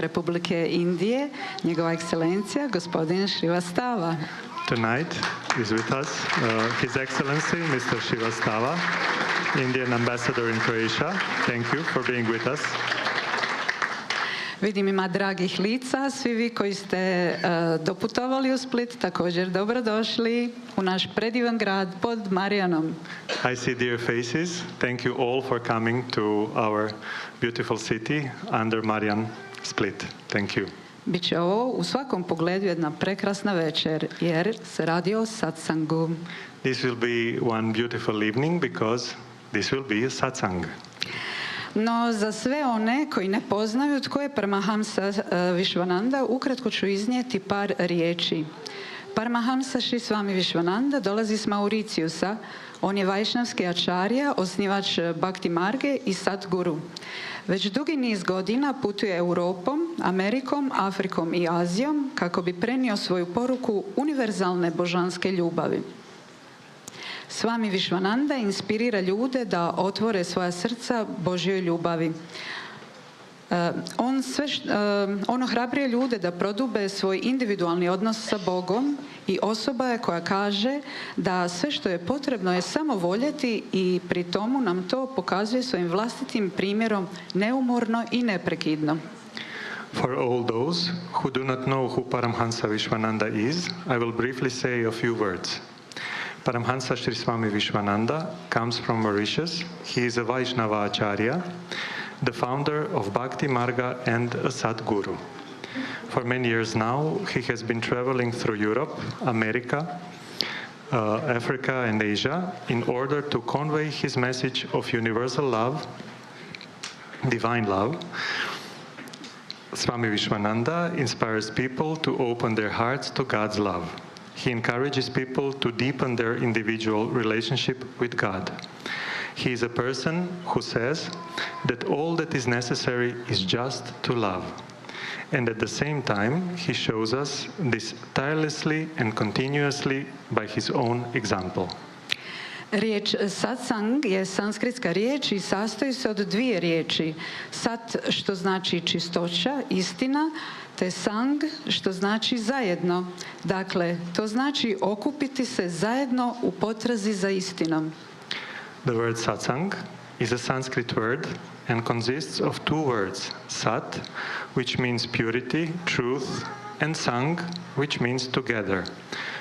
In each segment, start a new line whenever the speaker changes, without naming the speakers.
Republike Indije, njegova ekscelencija, gospodin Srivastava.
Tonight is with us His Excellency Mr. Srivastava, Indian Ambassador in Croatia. Thank you for being with us.
Vidim ima dragih lica, svi vi koji ste doputovali u Split, također dobrodošli u naš predivan grad pod Marijanom.
I see dear faces. Thank you all for coming to our beautiful city under Marijan, Split. Thank you.
Biće ovo u svakom pogledu jedna prekrasna večer, jer se radi o satsangu.
This will be one beautiful evening because this will be a satsang.
No, za sve one koji ne poznaju tko je Paramahamsa Vishwananda, ukratko ću iznijeti par riječi. Paramahamsa Sri Swami Vishwananda dolazi s Mauriciusa. On je vajšnavski ačarija, osnivač Bhakti Marge i Satguru. Već dugi niz godina putuje Europom, Amerikom, Afrikom i Azijom kako bi prenio svoju poruku univerzalne božanske ljubavi. Swami Vishwananda inspirira ljude da otvore svoja srca Božjoj ljubavi. On ohrabruje ljude da prodube svoj individualni odnos sa Bogom i osoba je koja kaže da sve što je potrebno je samo voljeti i pri tomu nam to pokazuje svojim vlastitim primjerom neumorno i neprekidno.
For all those who do not know who Paramahamsa Vishwananda is, I will briefly say a few words. Paramahamsa Sri Swami Vishwananda comes from Mauritius. He is a Vaishnava Acharya, the founder of Bhakti Marga and a Satguru. For many years now, he has been traveling through Europe, America, Africa and Asia in order to convey his message of universal love, divine love. Swami Vishwananda inspires people to open their hearts to God's love. He encourages people to deepen their individual relationship with God. He is a person who says that all that is necessary is just to love. And at the same time, he shows us this tirelessly and continuously by his own example.
Riječ satsang je sanskritska riječ i sastoji se od dvije riječi. Sat, što znači čistoća, istina, te sang, što znači zajedno. Dakle, to znači okupiti se zajedno u potrazi za istinom.
The word satsang is a Sanskrit word and consists of two words, sat, which means purity, truth, and sang, which means together.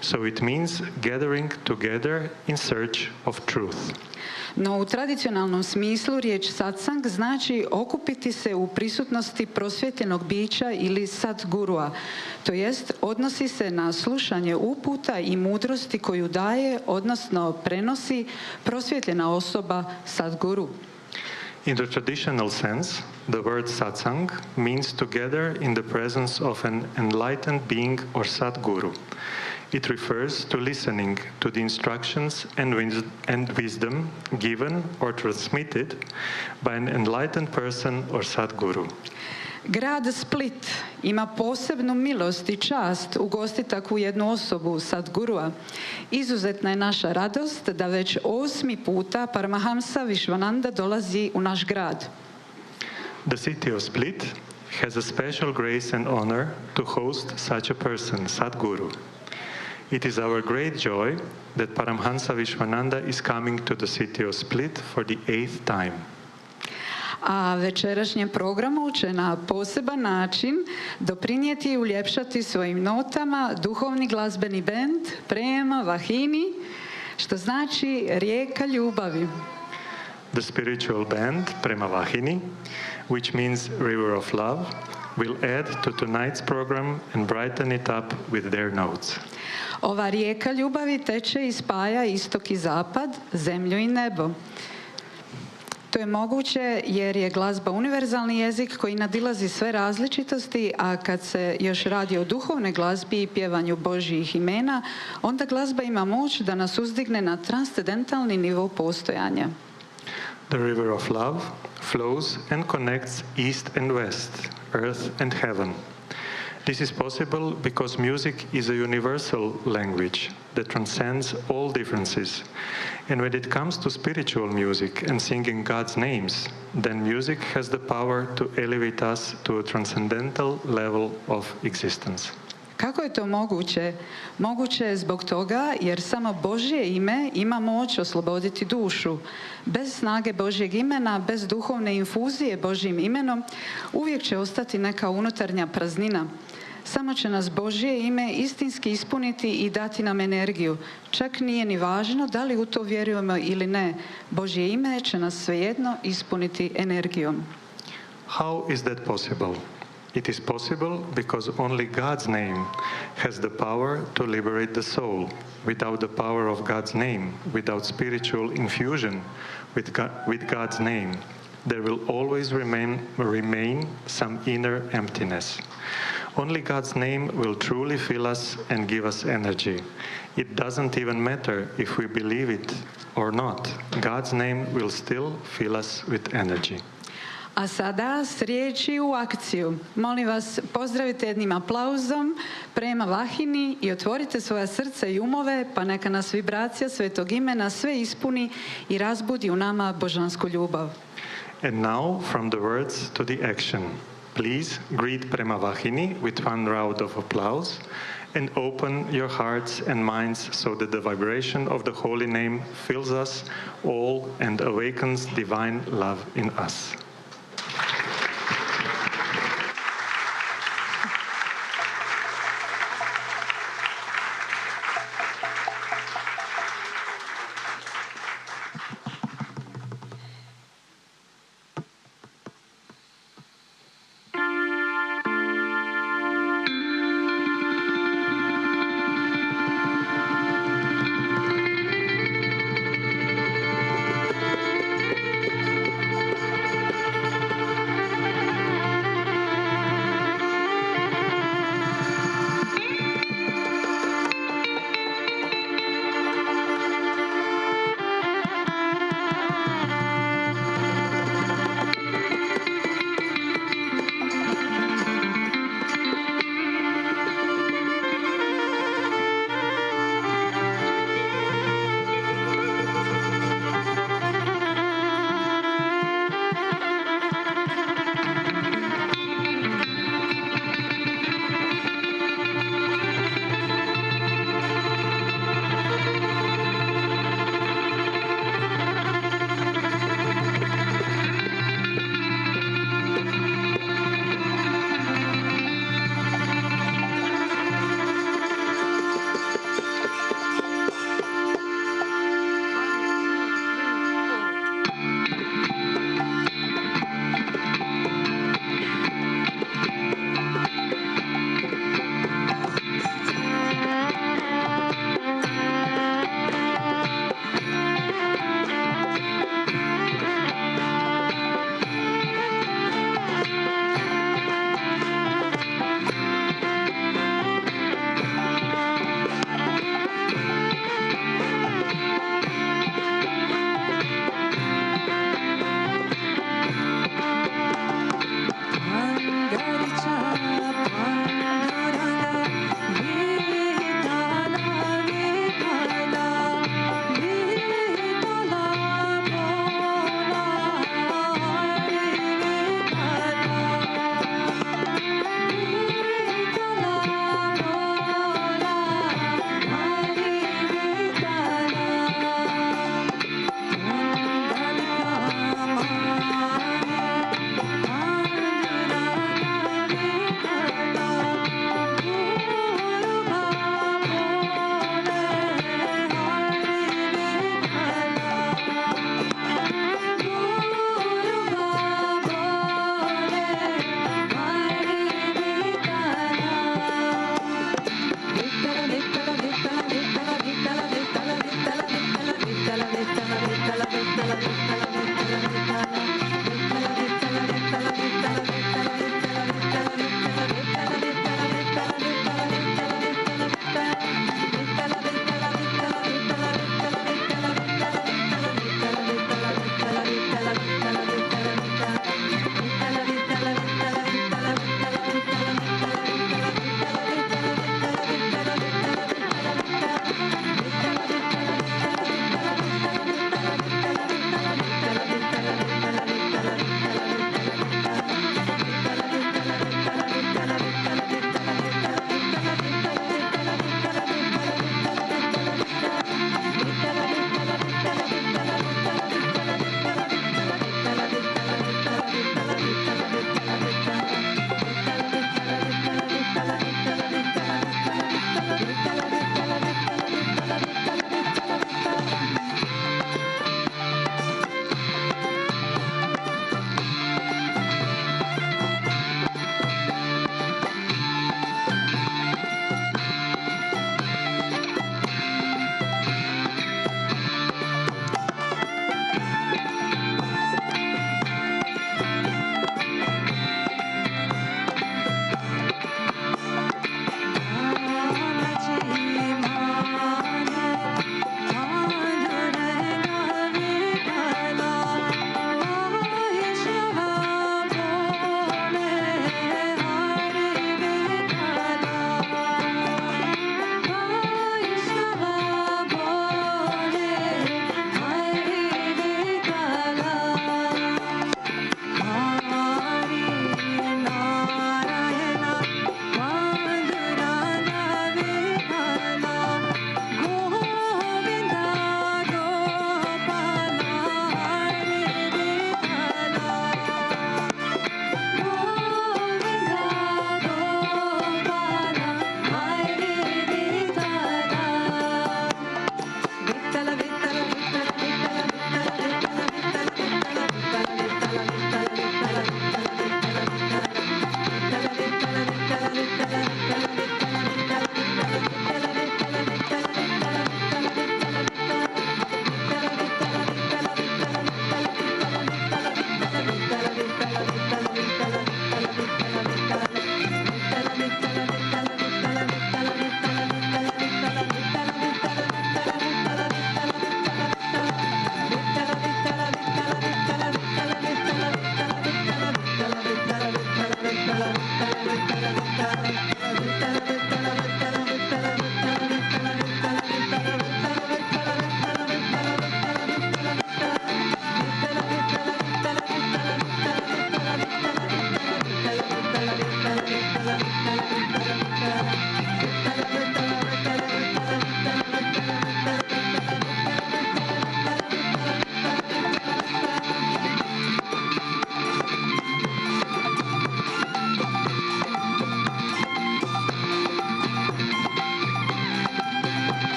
So it means gathering together in search of truth.
No u tradicionalnom smislu riječ satsang znači okupiti se u prisutnosti prosvjetljenog bića ili Satgurua, to jest odnosi se na slušanje uputa i mudrosti koju daje, odnosno prenosi prosvjetljena osoba Satguru.
In the traditional sense, the word satsang means together in the presence of an enlightened being or Satguru. It refers to listening to the instructions and wisdom given or transmitted by an enlightened person or Satguru.
Grad Split ima posebnu milost i čast ugostiti takvu jednu osobu, Satgurua. Izuzetna je naša radost da već 8. puta Paramahamsa Vishwananda dolazi u naš grad.
The city of Split has a special grace and honor to host such a person, Satguru. It is our great joy that Paramahamsa Vishwananda is coming to the city of Split for the 8th time.
A večerašnjem programu će na poseban način doprinijeti i uljepšati svojim notama duhovni glazbeni bend Paramahamsa, što znači rijeka ljubavi.
The spiritual band Paramahamsa, which means river of love, will add to tonight's program and brighten it up with their notes.
Ova rijeka ljubavi teče i spaja istok i zapad, zemlju i nebo. To je moguće jer je glazba univerzalni jezik koji nadilazi sve različitosti, a kad se još radi o duhovnoj glazbi i pjevanju Božjih imena, onda glazba ima moć da nas uzdigne na transcendentalni nivo postojanja.
The river of love flows and connects east and west, earth and heaven. This is possible because music is a universal language that transcends all differences. And when it comes to spiritual music and singing God's names, then music has the power to elevate us to a transcendental level of existence.
Kako je to moguće? Moguće je zbog toga jer samo Božje ime ima moć osloboditi dušu. Bez snage Božjeg imena, bez duhovne infuzije Božjim imenom, uvijek će ostati neka unutarnja praznina. Samo će nas Božje ime istinski ispuniti i dati nam energiju. Čak nije ni važno da li u to vjerujemo ili ne. Božje ime će nas svejedno ispuniti energijom.
How is that possible? It is possible because only God's name has the power to liberate the soul. Without the power of God's name, without spiritual infusion with God's name, there will always remain some inner emptiness. Only God's name will truly fill us and give us energy. It doesn't even matter if we believe it or not. God's name will still fill us with energy.
A sada s riječi u akciju. Molim vas, pozdravite jednim aplauzom prema Vahini i otvorite svoja srca i umove, pa neka nas vibracija svetog imena sve ispuni i razbudi u nama božansku ljubav.
And now, from the words to the action. Please greet Prema Vahini with one round of applause and open your hearts and minds so that the vibration of the holy name fills us all and awakens divine love in us.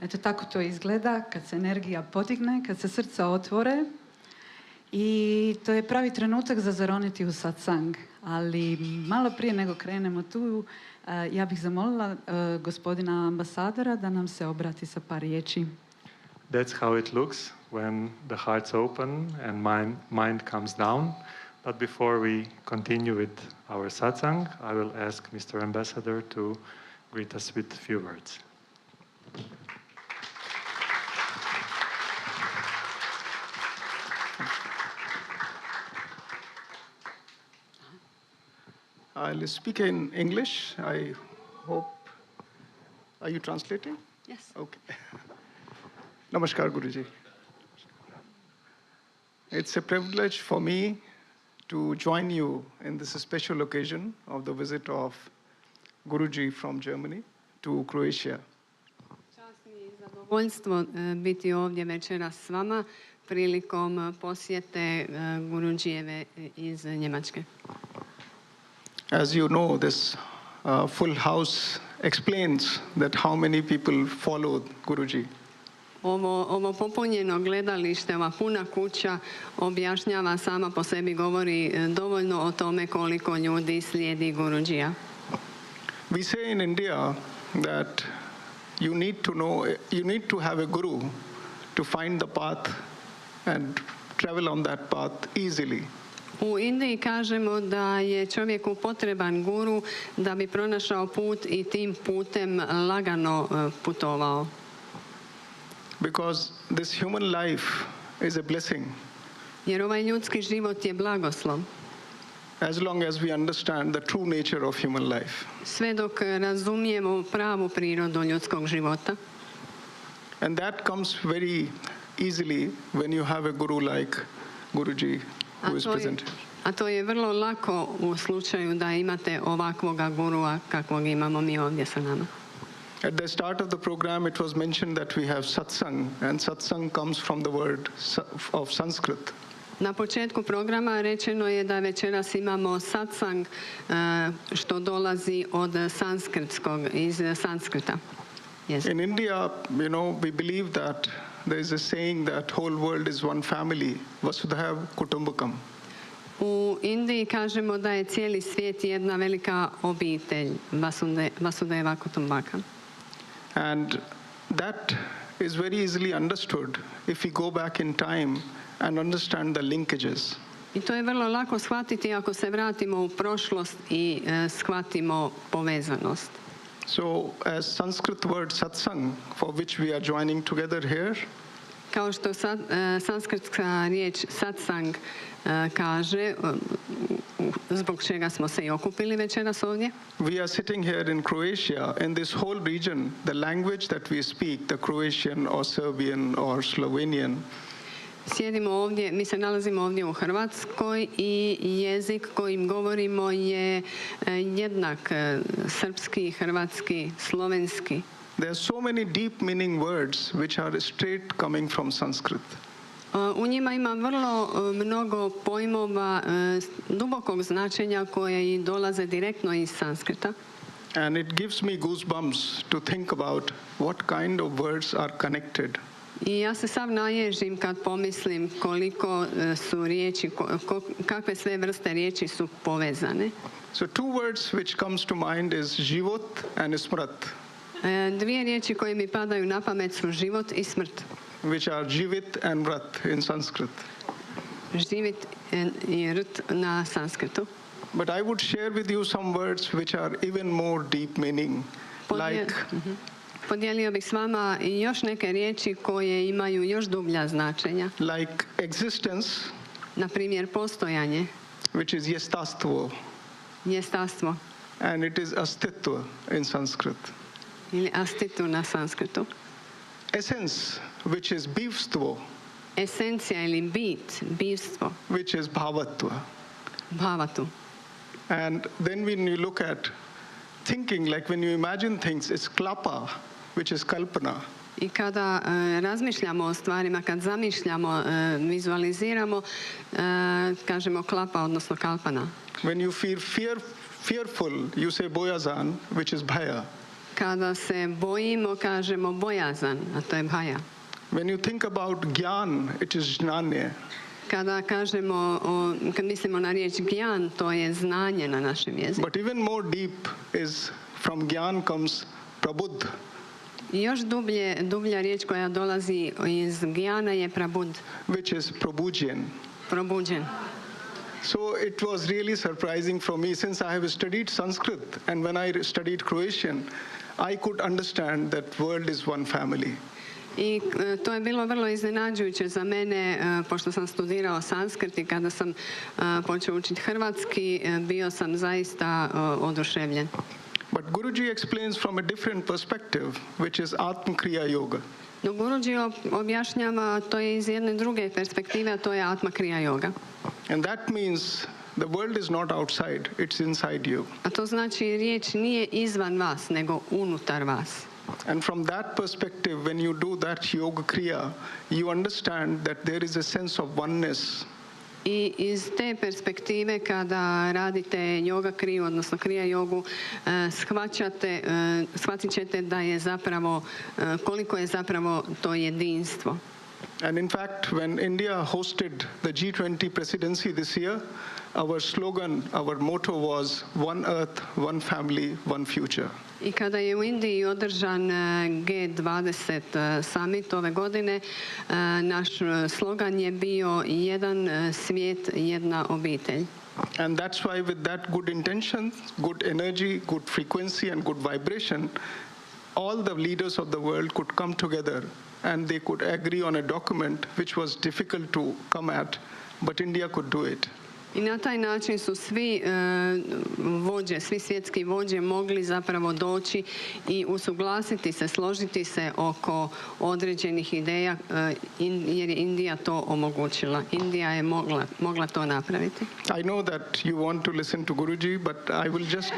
Eto tako to izgleda kad se energija podigne, kad se srca otvore i to je pravi trenutak za zaroniti u satsang. Ali malo prije nego krenemo tu, ja bih zamolila gospodina ambasadora da nam se obrati sa par riječi.
That's how it looks when the heart's open and mind comes down. But before we continue with our satsang, I will ask Mr. Ambassador to greet us with a few words.
I'll speak in English. I hope. Are you translating?
Yes.
Okay. Namaskar, Guruji. It's a privilege for me to join you in this special occasion of the visit of Guruji from Germany to Croatia.
Čast mi je i zadovoljstvo biti ovdje večeras s vama prilikom posjete Gurudžijeve iz Njemačke.
As you know, this full house explains that how many people followed Guruji.
Ovo popunjeno gledalište, ova puna kuća objašnjava, sama po sebi govori dovoljno o tome koliko ljudi slijedi Gurudžija.
We say in India that you need to have a guru to find the path and travel on that path easily.
U Indiji kažemo da je čovjeku potreban guru da bi pronašao put i tim putem lagano putovao.
Because this human life is a blessing.
Jer ovaj ljudski život je blagoslov.
as long as we understand the true nature of human life.
Sve dok razumijemo pravu prirodu ljudskog života.
And that comes very easily when you have a guru like Guruji who is present.
A to je vrlo lako u slučaju da imate ovakvoga gurua kakvog imamo mi ovdje sa nama.
At the start of the program, it was mentioned that we have Satsang, and Satsang comes from the word of Sanskrit.
Na početku programa rečeno je da večeras imamo satsang, što dolazi od sanskritskog, iz Sanskrita. Yes.
In India, we believe that there is a saying that whole world is one family, Vasudhaiva Kutumbakam.
U Indiji kažemo da je cijeli svijet jedna velika obitelj, Vasudhaiva Kutumbakam.
And that is very easily understood if we go back in time and understand the linkages.
I to je vrlo lako shvatiti ako se vratimo u prošlost i shvatimo povezanost.
So, as Sanskrit word satsang, for which we are joining together here,
kao što sanskritska riječ satsang kaže, zbog čega smo se i okupili večeras ovdje.
We are sitting here in Croatia, in this whole region, the language that we speak, the Croatian or Serbian or Slovenian,
sjedimo ovdje, mi se nalazimo ovdje u Hrvatskoj i jezik kojim govorimo je jednak srpski, hrvatski, slovenski.
There are so many deep meaning words which are straight coming from Sanskrit.
U njima ima vrlo mnogo pojmova dubokog značenja koje i dolaze direktno iz Sanskrita.
And it gives me goosebumps to think about what kind of words are connected.
I ja se sav naježim kad pomislim koliko su riječi, kakve sve vrste riječi su povezane.
So two words which comes to mind is život and smrt.
Dvije riječi koje mi padaju na pamet su život i smrt.
Which are živit and rat in Sanskrit.
Živit i rt na sanskritu.
But I would share with you some words which are even more deep meaning, like
podijelio bih s vama i još neke riječi koje imaju još dublja značenja.
Like existence,
na primjer postojanje,
which is jestastvo.
Jestastvo.
And it is astitva in Sanskrit.
Ili astitu na sanskritu.
Essence, which is bivstvo.
Esencija ili bit, bivstvo.
Which is bhavatva.
Bhavatu.
And then when you look at thinking, like when you imagine things, it's klapa, which is kalpana.
I kada razmišljamo o stvarima, kad zamišljamo, vizualiziramo, kažemo klapa, odnosno kalpana.
When you feel fearful, you say bojazan, which is bhaya.
Kada se bojimo, kažemo bojazan, a to je bhaya.
When you think about gyan, it is jnane.
Kada kažemo, kad mislimo na riječ gyan, to je znanje na našem jeziku.
But even more deep is from gyan comes prabudh.
I još dublja riječ koja dolazi iz gyana je prabudh.
Which is probuđen.
Probuđen.
So it was really surprising for me, since I have studied Sanskrit and when I studied Croatian, I could understand that world is one family.
I to je bilo vrlo iznenađujuće za mene, pošto sam studirao sanskrit i kada sam počeo učiti hrvatski, bio sam zaista oduševljen.
But Guruji explains from a different perspective, which is Atma Kriya Yoga.
No Guruji objašnjava to je iz jedne druge perspektive, a to je Atma Kriya Yoga.
And that means the world is not outside, it's inside you.
A to znači riječ nije izvan vas, nego unutar vas.
And from that perspective, when you do that yoga kriya, you understand that there is a sense of oneness.
I iz te perspektive kada radite yoga kriju, odnosno kriya jogu, shvatit ćete da je zapravo, koliko je zapravo to jedinstvo.
And in fact, when India hosted the G20 presidency this year, our slogan, our motto was One Earth, One Family, One Future.
I kada je u Indiji održan G20 summit ove godine, naš slogan je bio jedan svijet, jedna obitelj.
And that's why with that good intention, good energy, good frequency and good vibration, all the leaders of the world could come together and they could agree on a document which was difficult to come at, but India could do it.
I na taj način su svi vođe, svi svjetski vođe mogli zapravo doći i usuglasiti se, složiti se oko određenih ideja, jer je Indija to omogućila. Indija je mogla to napraviti.
I know that you want to listen to Guruji, but I will just...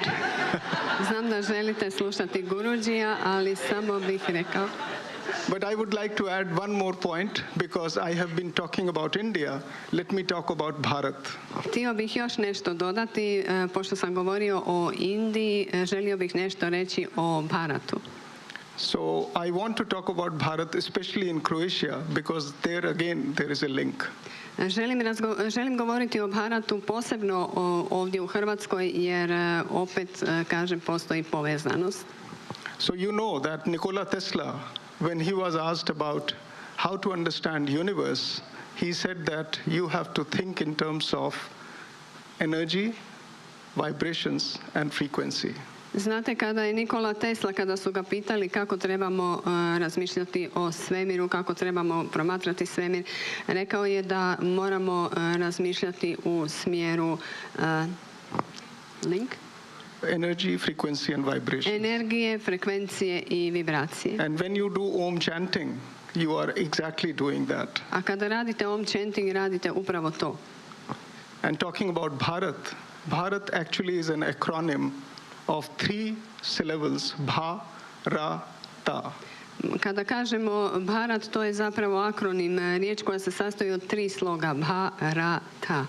Znam da želite slušati Gurujija, ali samo bih rekao.
But I would like to add one more point, because I have been talking about India. Let me talk about Bharat.
Htio bih još nešto dodati, pošto sam govorio o Indiji, želio bih nešto reći o Bharatu.
So I want to talk about Bharat, especially in Croatia, because there again there is a link.
Želim govoriti o Bharatu posebno ovdje u Hrvatskoj, jer opet, kažem, postoji povezanost.
So you know that Nikola Tesla, when he was asked about how to understand universe, he said that you have to think in terms of energy, vibrations and frequency.
Znate, kada je Nikola Tesla, kada su ga pitali kako trebamo razmišljati o svemiru, kako trebamo promatrati svemir, rekao je da moramo razmišljati u smjeru
Energy, frequency and vibration.
Energije, frekvencije i vibracije.
And when you do Om chanting, you are exactly doing that.
A kada radite Om chanting, radite upravo to.
And talking about Bharat, Bharat actually is an acronym of 3 syllables, Bha, Ra, Ta.
Kada kažemo Bharat, to je zapravo akronim, riječ koja se sastoji od 3 sloga, Bha, Ra, Ta.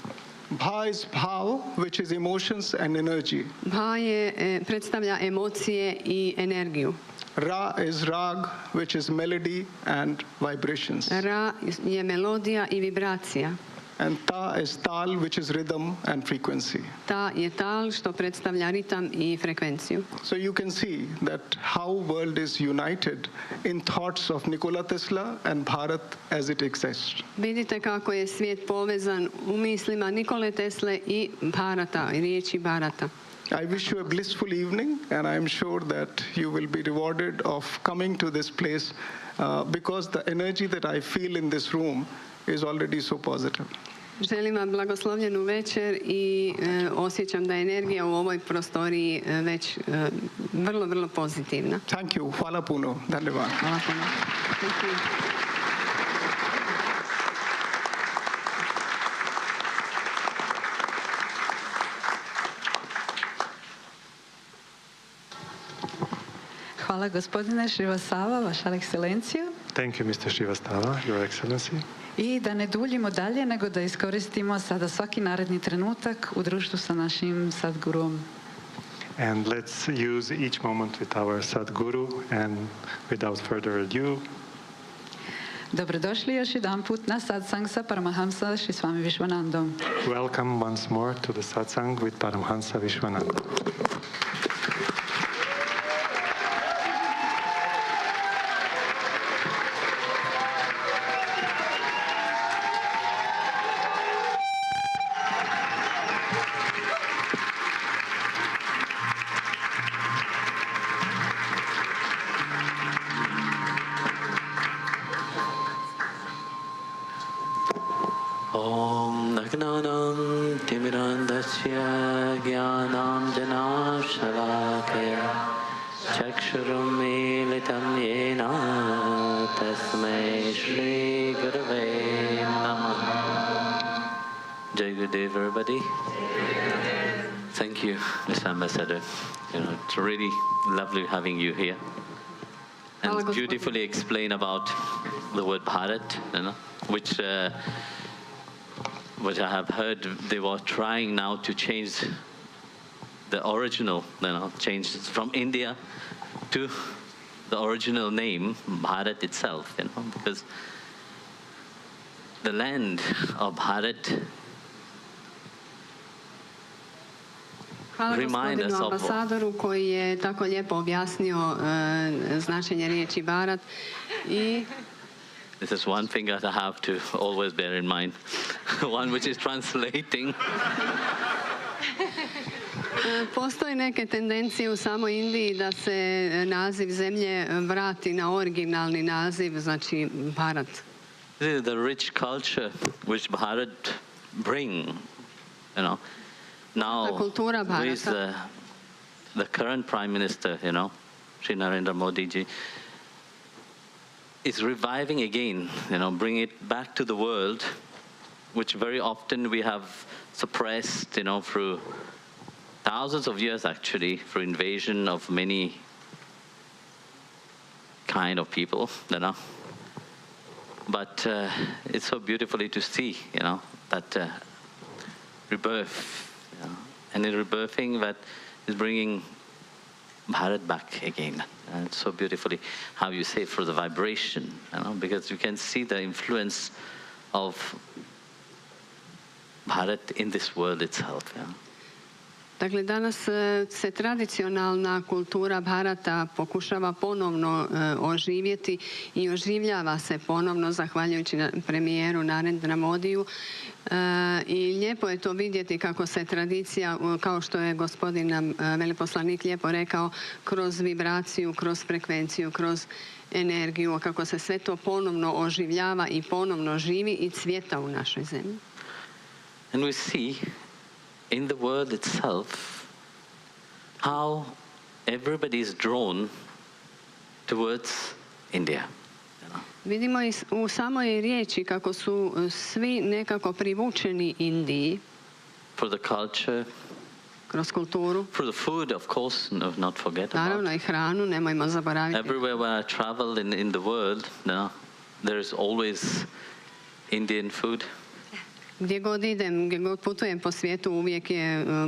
Bha is bhav, which is emotions and energy.
Bha predstavlja emocije i energiju.
Ra is rag, which is melody and vibrations.
Ra je melodija i vibracija.
And ta is tal, which is rhythm and frequency.
Ta je tal, što predstavlja ritam i frekvenciju.
So you can see that how world is united in thoughts of Nikola Tesla and Bharat as it exists.
Vidite kako je svijet povezan u mislima Nikole Tesle i Bharata, riječi Bharata.
I wish you a blissful evening, and I am sure that you will be rewarded of coming to this place because the energy that I feel in this room is already so positive.
Želim vam blagoslovljenu večer i osjećam da je energija u ovoj prostoriji već vrlo, vrlo pozitivna.
Thank you. Hvala puno. Dhanyavad.
Hvala puno. Thank you.
Hvala gospodine Srivastava, vaša ekscelencijo.
Thank you, Mr. Srivastava, Your Excellency.
I da ne duljimo dalje, nego da iskoristimo sada svaki naredni trenutak u društvu sa našim Satguruom.
And let's use each moment with our Satguru, and without further ado,
Dobrodošli još jedan put na Satsang sa Paramahamsa Sri Swami Vishwanandom.
welcome once more to the Satsang with Paramahamsa Vishwananda.
Everybody. Thank you, Mr. Ambassador. It's really lovely having you here. And beautifully explain about the word Bharat, which I have heard they were trying now to change the original, change from India to the original name, Bharat itself, because the land of Bharat.
Hvala gospodinu ambasadoru koji je tako lijepo objasnio značenje riječi Bharat.
This is one thing that I have to always bear in mind, one which is translating.
Postoje neke tendencije u samoj Indiji da se naziv zemlje vrati na originalni naziv, znači Bharat.
The rich culture which Bharat bring you know. Now, who is the current Prime Minister, you know, Sri Narendra Modi ji, is reviving again, you know, bring it back to the world, which very often we have suppressed, you know, through thousands of years actually, through invasion of many kind of people, you know. But it's so beautifully to see, you know, that rebirth, you know, and in rebirthing that is bringing Bharat back again. And so beautifully how you say through the vibration, you know, because you can see the influence of Bharat in this world itself. Yeah.
Dakle, danas se tradicionalna kultura Bharata pokušava ponovno oživjeti i oživljava se ponovno zahvaljujući premijeru Narendra Modiju. I lijepo je to vidjeti kako se tradicija, kao što je gospodin veleposlanik lijepo rekao, kroz vibraciju, kroz frekvenciju, kroz energiju, kako se sve to ponovno oživljava i ponovno živi i cvjeta u našoj zemlji.
And we see in the world itself how everybody is drawn towards India.
Vidimo i u samoj riječi kako su svi nekako privučeni Indiji.
For the culture,
kroz kulturu.
For the food, of course, not forget about.
Naravno i hranu, nemojmo zaboraviti.
Everywhere where I travel in the world, there is always Indian food.
Gdje god idem, gdje god putujem po svijetu, uvijek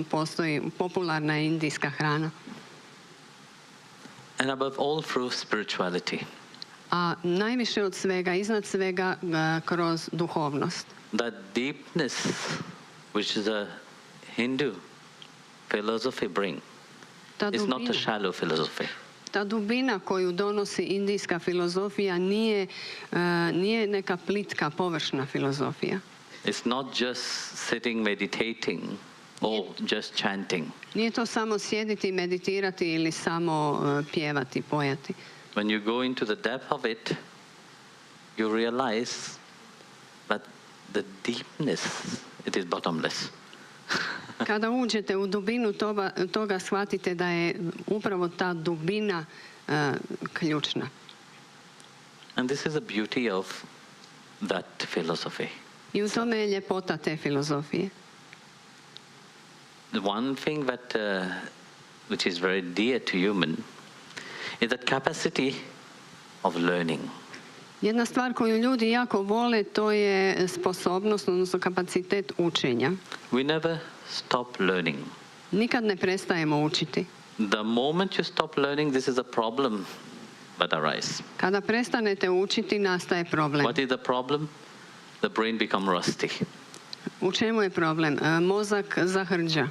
postoji popularna indijska hrana.
And above all through spirituality.
A najviše od svega, iznad svega, kroz duhovnost.
That deepness which is a Hindu philosophy bring is not a shallow philosophy.
Ta dubina koju donosi indijska filozofija nije neka plitka, površna filozofija.
It's not just sitting meditating or just chanting.
Nije to samo sjediti, meditirati ili samo pjevati, pojati.
When you go into the depth of it, you realize that the deepness, it is bottomless.
Kada uđete u dubinu toga shvatite da je upravo ta dubina ključna.
And this is the beauty of that philosophy.
I u tome je ljepota te filozofije.
The one thing that which is very dear to human is that capacity of learning.
Jedna stvar koju ljudi jako vole, to je sposobnost, odnosno kapacitet učenja.
We never stop learning.
Nikad ne prestajemo učiti.
The moment you stop learning, this is a problem that arises.
Kada prestanete učiti, nastaje problem.
What is the problem? The brain becomes rusty.
U čemu je problem? Mozak zahrđa.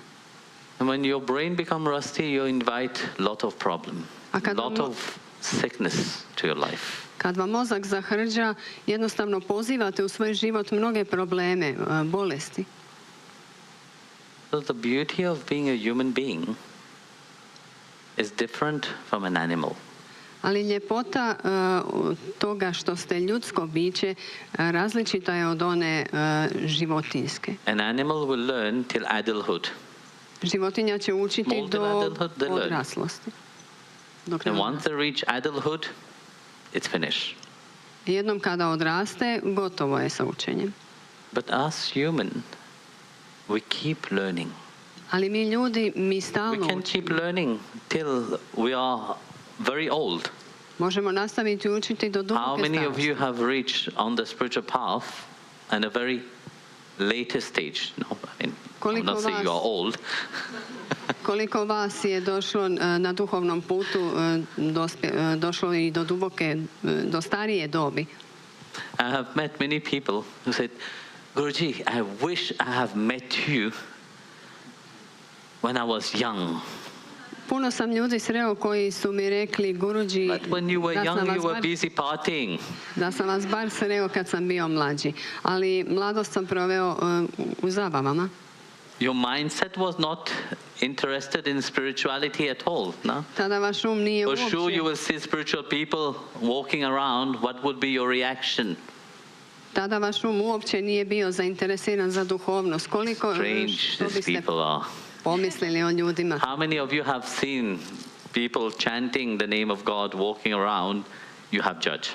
And when your brain becomes rusty, you invite a lot of problem, a lot of sickness to your life.
Kad vam mozak zahrđa, jednostavno pozivate u svoj život mnoge probleme, bolesti.
So the beauty of being a human being is different from an animal.
Ali ljepota toga što ste ljudsko biće različita je od one životinjske.
An animal will learn till adulthood.
Životinja će učiti do odraslosti.
And once they reach adulthood, it's finished.
Jednom kada odraste, gotovo je sa učenjem.
But us human, we keep learning.
Ali mi ljudi, mi stalno učimo.
We can keep learning till we are very old.
Možemo nastaviti učiti do duboke starosti.
How many of you have reached on the spiritual path and a very later stage? No, I mean, I'm not saying you are old.
Koliko vas je došlo na duhovnom putu, došlo i do duboke, do starije dobi?
I have met many people who said, Guruji, I wish I have met you when I was young.
Puno sam ljudi sreo koji su mi rekli, Guruji, da sam vas bar sreo kad sam bio mlađi, ali mladost sam proveo u zabavama.
Your mindset was not interested in spirituality at all, no?
Tada vaš um nije uopće.
For sure you will see spiritual people walking around, what would be your reaction?
Tada vaš um uopće nije bio zainteresiran za duhovnost. Koliko
Strange
što
these
biste
people are.
pomislili o ljudima?
How many of you have seen people chanting the name of God, walking around? You have judged.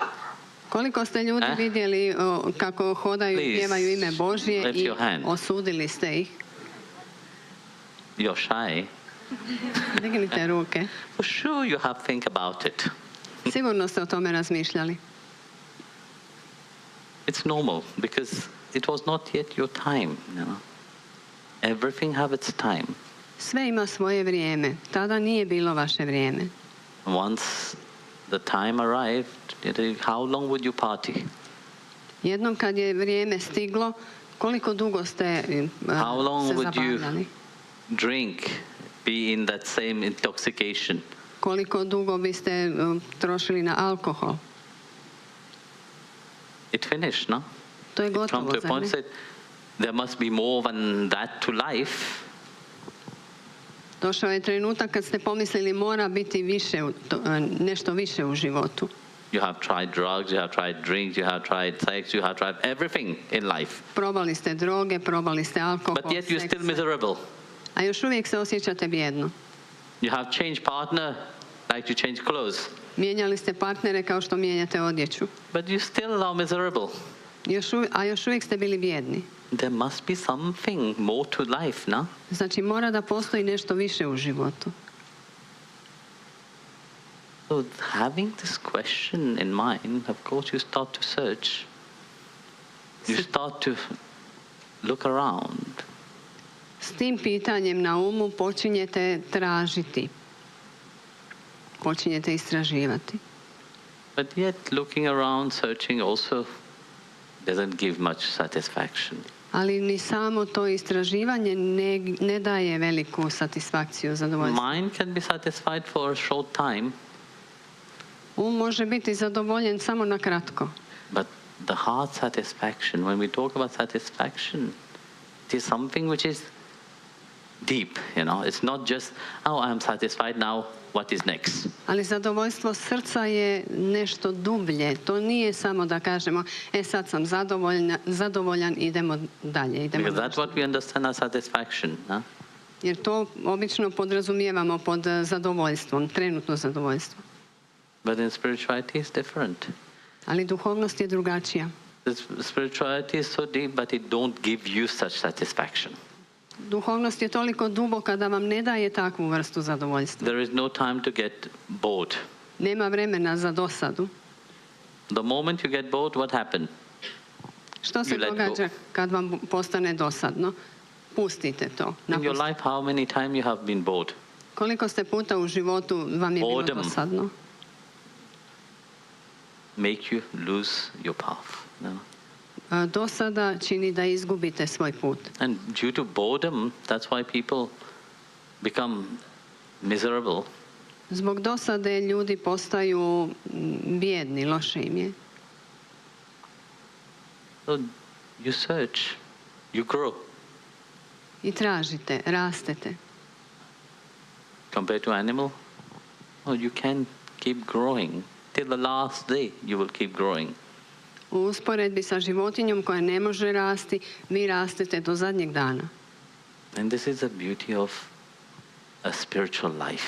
Koliko ste ljudi vidjeli kako hodaju i pjevaju ime Božje i osudili ste ih?
You're shy.
Dignite ruke.
For sure you have think about it.
Sigurno ste o tome razmišljali.
It's normal because it was not yet your time. You know? Everything have its time.
Sve ima svoje vrijeme. Tada nije bilo vaše vrijeme.
Once the time arrived, how long would you party?
Jednom kad je vrijeme stiglo, koliko dugo ste
How long
se
would you
zabavljali?
drink, be in that same intoxication?
Koliko dugo biste trošili na alkohol?
It finished, no?
To je
It come
gotovo,
to a
zar
point
ne?
said, there must be more than that to life.
Došao je trenutak kad ste pomislili mora biti više, nešto više u životu.
You have tried drugs, you have tried drinks, you have tried sex, you have tried everything in life.
Probali ste droge, probali ste alkohol,
But yet you're
seks,
still miserable.
a još uvijek se osjećate bijedno.
You have changed partner like you change clothes.
Mijenjali ste partnere kao što mijenjate odjeću.
But you still are miserable.
A još uvijek ste bili bijedni.
There must be something more to life, no?
Znači mora da postoji nešto više u životu.
So having this question in mind, of course you start to search. You start to look around.
S tim pitanjem na umu počinjete tražiti. Počinjete istraživati.
But yet looking around, searching also doesn't give much satisfaction.
Ali ni samo to istraživanje ne daje veliku satisfakciju, zadovoljstvo.
Mind can be satisfied for a short time.
Može biti zadovoljen samo na kratko.
But the heart satisfaction, when we talk about satisfaction, it is something which is deep, you know. It's not just, oh, I'm satisfied now, what is next?
Ali zadovoljstvo srca je nešto dublje. To nije samo da kažemo, sad sam zadovoljan, idemo dalje.
Because that's what we understand as satisfaction. Huh?
Jer to obično podrazumijevamo pod zadovoljstvom, trenutno zadovoljstvo.
But in spirituality it's different.
Ali duhovnost je drugačija.
The spirituality is so deep, but it don't give you such satisfaction.
Duhovnost je toliko duboka da vam ne daje takvu vrstu zadovoljstva.
There is no time to get bored.
Nema vremena za dosadu.
The moment you get bored, what happens?
Što se događa kad vam postane dosadno? Pustite to.
In your life, how many times you have been bored?
Koliko ste puta u životu vam je bilo dosadno?
Make you lose your path. No?
Dosada čini da izgubite svoj put.
And due to boredom, that's why people become miserable.
Zbog dosade ljudi postaju bijedni, loše im je.
So you search, you grow.
I tražite, rastete.
Compared to animal, you can keep growing. Till the last day you will keep growing.
U usporedbi sa životinjom koja ne može rasti, vi rastete do zadnjeg dana.
And this is the beauty of a spiritual life.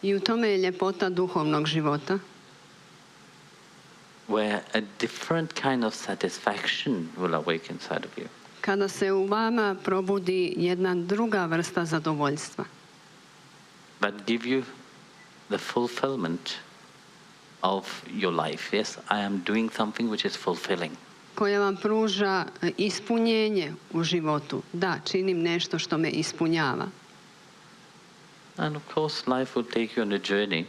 I u tome je ljepota duhovnog života.
Where a different kind of satisfaction will awake inside of you.
Kada se u vama probudi jedna druga vrsta zadovoljstva.
But give you the fulfillment of your life. Yes, I am doing something which is fulfilling.
Koja vam pruža ispunjenje u životu. Da, činim nešto što me ispunjava.
And of course, life will take you on a journey.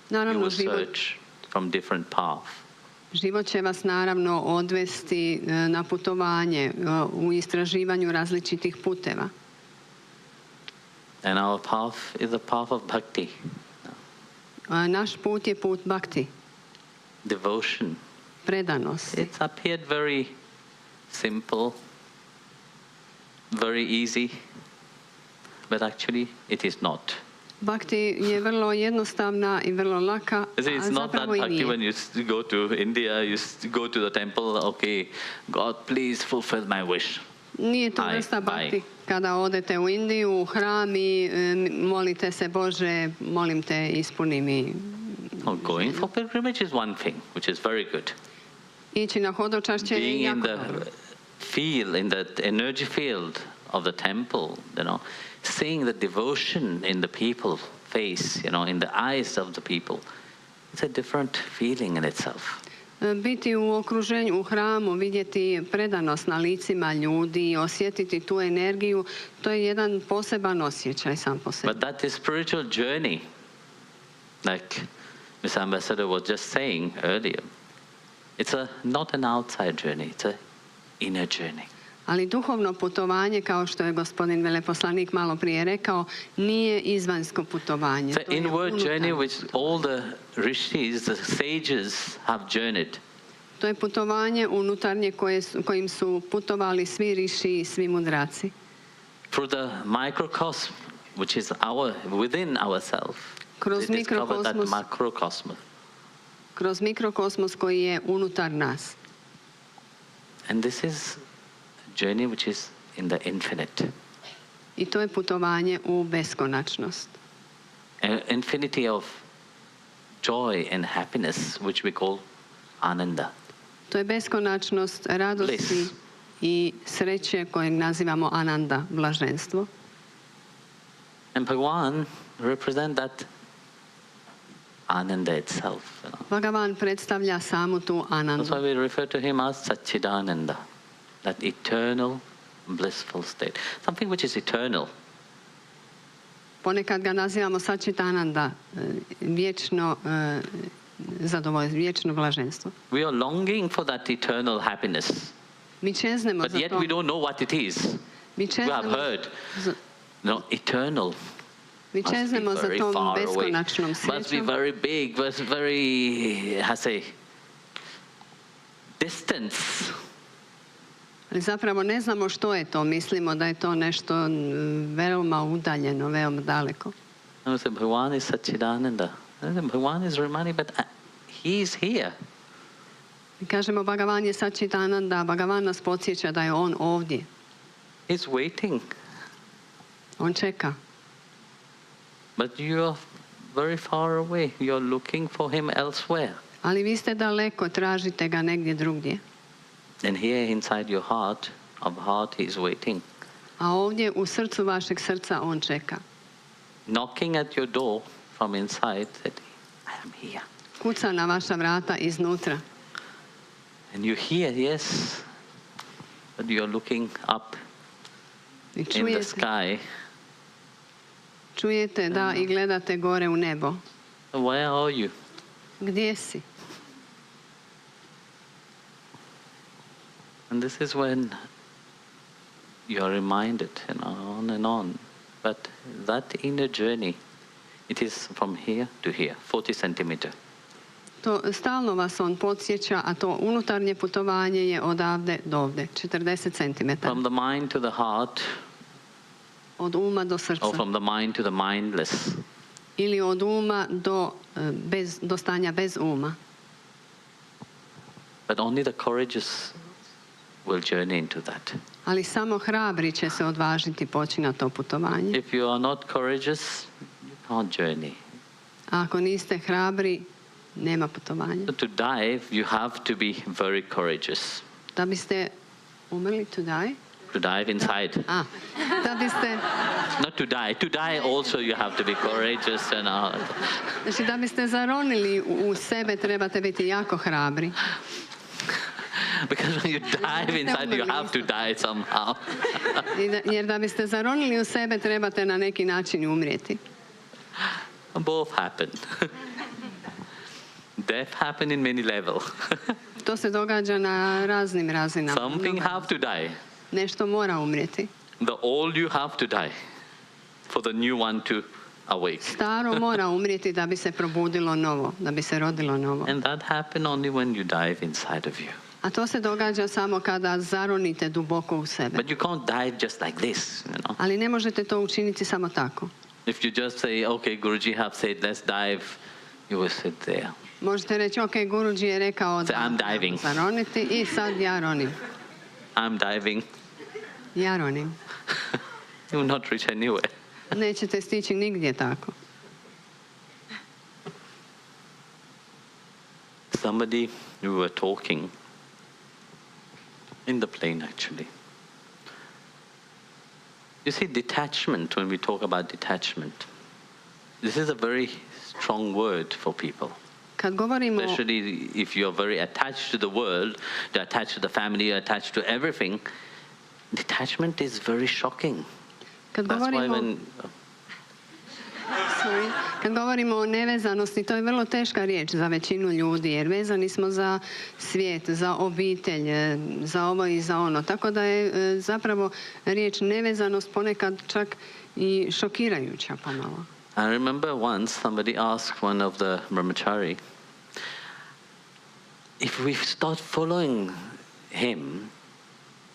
Naravno,
you will search from different paths.
Život će vas naravno odvesti na putovanje u istraživanju različitih puteva.
And our path is the path of bhakti.
Naš put je put bhakti.
Devotion.
Predanost.
It's appeared very simple, very easy, but actually it is not.
Bhakti je vrlo jednostavna i vrlo laka,
You see,
a
it's not that
zapravo i
bhakti when
nije.
you go to India, you go to the temple, okay, God, please fulfill my wish.
Nije to vrsta bhakti kada odete u Indiju, u hram i molite se, Bože, molim te, ispuni mi.
Going for pilgrimage is one thing, which is very good.
Ići na hodočašće je
Being
jako
in the
dobro.
field, in that energy field of the temple, seeing the devotion in the people face, in the eyes of the people, it's a different feeling in itself.
Biti u okruženju, u hramu, vidjeti predanost na licima ljudi, osjetiti tu energiju, to je jedan poseban osjećaj sam po sebi.
But that is spiritual journey, like Miss Ambassador was just saying earlier. It's not an outside journey, it's an inner journey.
Ali duhovno putovanje, kao što je gospodin veleposlanik malo prije rekao, nije izvanjsko putovanje.
It's an inward journey which all the rishis, the sages have journeyed.
To je putovanje unutarnje kojim su putovali svi riši i svi mudraci.
Through the microcosm, which is within ourselves.
Kroz
Macrocosmos.
Kroz mikrokosmos koji je unutar nas.
And this is a journey which is in the infinite.
I to je putovanje u beskonačnost.
An infinity of joy and happiness, which we call ananda.
To je beskonačnost radosti
Bliss.
I sreće koje nazivamo ananda, blaženstvo.
And Bhagavan represents that ananda itself.
Bhagavan predstavlja samu tu anandu.
That's why we refer to him as Satchidananda, that eternal blissful state. Something which is eternal.
Ponekad ga nazivamo Satchitananda, vječno zadovoljstvo, vječno blaženstvo.
We are longing for that eternal happiness.
Mi čeznemo
But
za
yet
to.
we don't know what it is.
Mi
We have
čeznemo
heard. No, eternal.
Mi
Must be
čeznemo za
very
tom
far away.
beskonačnom
Must be
srećom.
very big, must be very, how say, distance.
Ali zapravo ne znamo što je to. Mislimo da je to nešto veoma udaljeno, veoma daleko.
I say, Bhagavan is Satchidananda. Bhagavan is reminding, but he is here.
Mi kažemo Bhagavan je Satchitananda, a Bhagavan nas podsjeća da je on ovdje.
He's waiting.
On čeka.
But you are very far away. You are looking for him elsewhere.
Ali vi ste daleko, tražite ga negdje drugdje.
And here inside your heart, he is waiting.
A ovdje u srcu vašeg srca on čeka.
Knocking at your door from inside, that I am here.
Kuca na vaša vrata iznutra.
And you hear, yes, but you are looking up
I
in the
čujete,
sky.
čujete da i gledate gore u nebo.
Where are you?
Gdje si?
And this is when you are reminded, on and on. But that inner journey, it is from here to here, 40 centimeter.
To stalno vas on podsjeća, a to unutarnje putovanje je odavde do ovde, 40 cm.
From the mind to the heart,
Od uma do srca.
or from the mind to the mindless.
Ili od uma do stanja bez uma.
But only the courageous will journey into that.
Ali samo hrabri će se odvažiti poći na to putovanje.
If you are not courageous, you can't journey.
A ako niste hrabri, nema putovanja.
To dive, you have to be very courageous.
Da biste umrli, to die?
To dive inside.
Da biste...
Not to die also you have to be courageous.
Znači, da biste zaronili u sebe, trebate biti jako hrabri.
Because when you dive inside, you have to die somehow.
Jer da biste zaronili u sebe, trebate na neki način umrijeti.
Both happen. Death happen in many levels.
To se događa na raznim razinama.
Something have to die.
Nešto mora umrijeti.
The old you have to die for the new one to awake.
Staro mora umrijeti da bi se probudilo novo, da bi se rodilo novo.
And that happen only when you dive inside of you.
A to se događa samo kada zaronite duboko u sebe.
But you can't dive just like this,
Ali ne možete to učiniti samo tako.
If you just say, okay, Guruji have said, let's dive, you will sit there.
Možete reći, ok, Guruji je rekao da
I'm diving.
zaroniti i sad ja ronim.
I'm diving.
Ja ronim.
You will not reach anywhere.
Nećete stići nigdje tako.
Somebody, we were talking in the plane actually. You see, detachment, when we talk about detachment, this is a very strong word for people.
Kad govorimo,
Especially if you're very attached to the world, you're attached to the family, you're attached to everything, detachment is very shocking.
kad
That's why
govorimo,
when...
kad govorimo o nevezanosti, to je vrlo teška riječ za većinu ljudi, jer vezani smo za svijet, za obitelj, za ovo i za ono. Tako da je zapravo riječ nevezanost ponekad čak i šokirajuća pomalo.
I remember once somebody asked one of the brahmachari, if we start following him,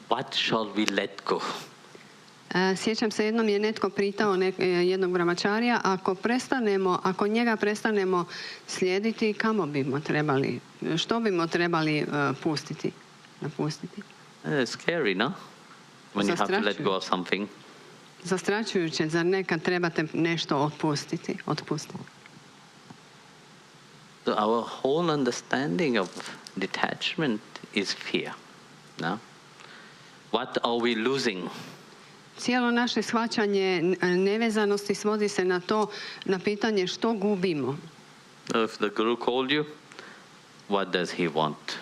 what shall we let go?
Sjećam se, jednom je netko pitao jednog brahmacharija, ako njega prestanemo slijediti, kamo bimo trebali, što bimo trebali napustiti?
It's scary, no? When you have to let go of something.
Zastrašujuće, zar nekad trebate nešto otpustiti?
So our whole understanding of detachment is fear, no? What are we losing?
Cijelo naše shvaćanje nevezanosti svodi se na pitanje što gubimo.
If the Guru called you, what does he want?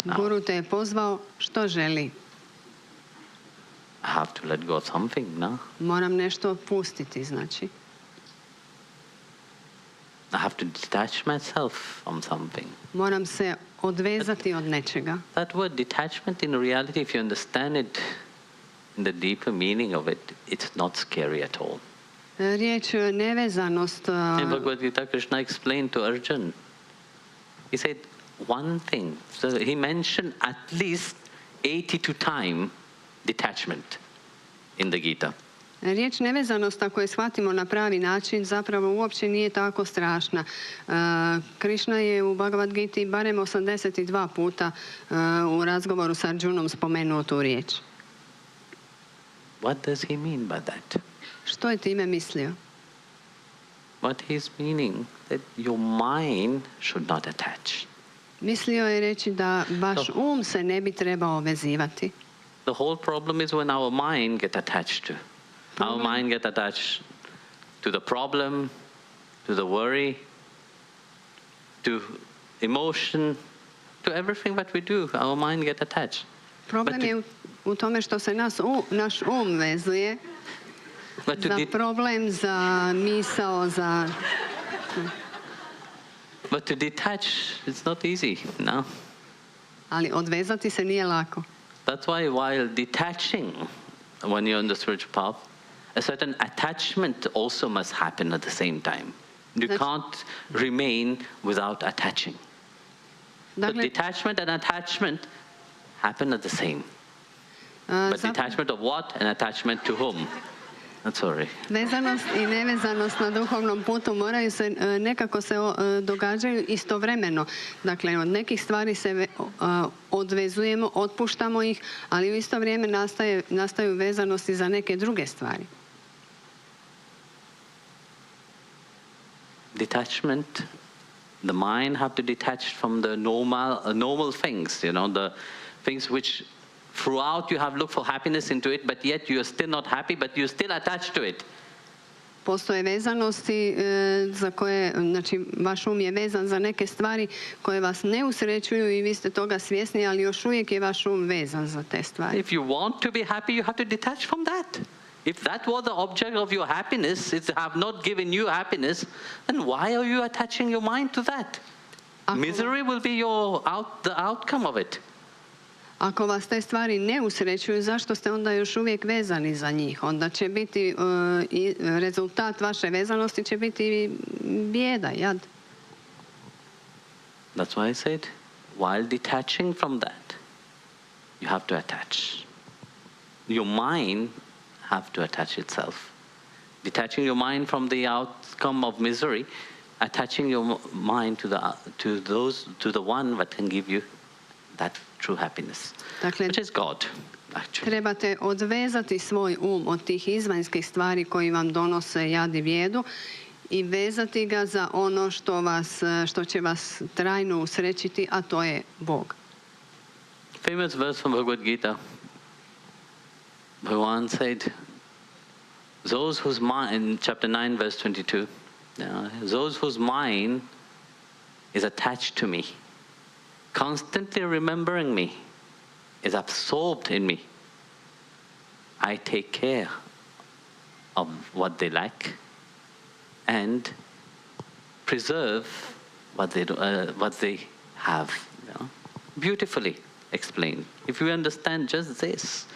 Guru te je pozvao, što želi?
I have to let go of something, no?
Moram nešto otpustiti, znači.
I have to detach myself from something.
Moram se odvezati od nečega.
That word detachment, in reality, if you understand it in the deeper meaning of it, it's not scary at all.
Riječ nevezanost.
In Bhagavad Gita, Krishna explained to Arjuna. He said one thing. So he mentioned at least 82 times detachment in the Gita.
Riječ nevezanost, ako je shvatimo na pravi način, zapravo uopće nije tako strašna. Krishna je u Bhagavad Giti barem 82 puta u razgovoru s Arjunom spomenuo tu riječ.
What does he mean by that?
Što je time mislio?
What he's meaning that your mind should not attach.
Mislio je reći da baš se ne bi trebao vezivati.
The whole problem is when our mind get attached to. Our mind get attached to the problem, to the worry, to emotion, to everything that we do. Our mind get attached.
Problem je u tome što se naš vezuje za problem, za misao, za...
But to detach, it's not easy, no?
Ali odvezati se nije lako.
That's why while detaching, when you're on the spiritual path, a certain attachment also must happen at the same time. You can't remain without attaching. But detachment and attachment happen at the same. But detachment of what and attachment to whom? Sorry.
Vezanost i nevezanost na duhovnom putu moraju se, nekako se događaju istovremeno. Dakle, od nekih stvari se odvezujemo, otpuštamo ih, ali u isto vrijeme nastaju vezanosti za neke druge stvari.
Detachment, the mind have to detach from the normal things, the things which throughout you have looked for happiness into it, but yet you are still not happy, but you still attached to it.
Postoje vezanosti za koje, znači, vaš je vezan za neke stvari koje vas ne usrećuju i vi ste toga svjesni, ali još uvijek je vaš vezan za te stvari.
If you want to be happy, you have to detach from that. If that was the object of your happiness, it have not given you happiness, then why are you attaching your mind to that? Misery will be the outcome of it.
Ako vas te stvari ne usrećuju, zašto ste onda još uvijek vezani za njih? Onda će biti rezultat vaše vezanosti će biti bijeda, jad.
That's why I said, while detaching from that, you have to attach. Your mind have to attach itself. detaching your mind from the outcome of misery, attaching your mind to the one that can give you that true happiness,
Dakle,
which is God, actually.
trebate odvezati svoj od tih izvanjskih stvari koji vam donose jad i bijedu i vezati ga za ono što će vas trajno usrećiti, a to je Bog.
Famous verse from Bhagavad Gita. Bhagavan said, those whose mind, in chapter 9, verse 22, those whose mind is attached to me, constantly remembering me, is absorbed in me, I take care of what they lack and preserve what they have. Beautifully explained. If we understand just this,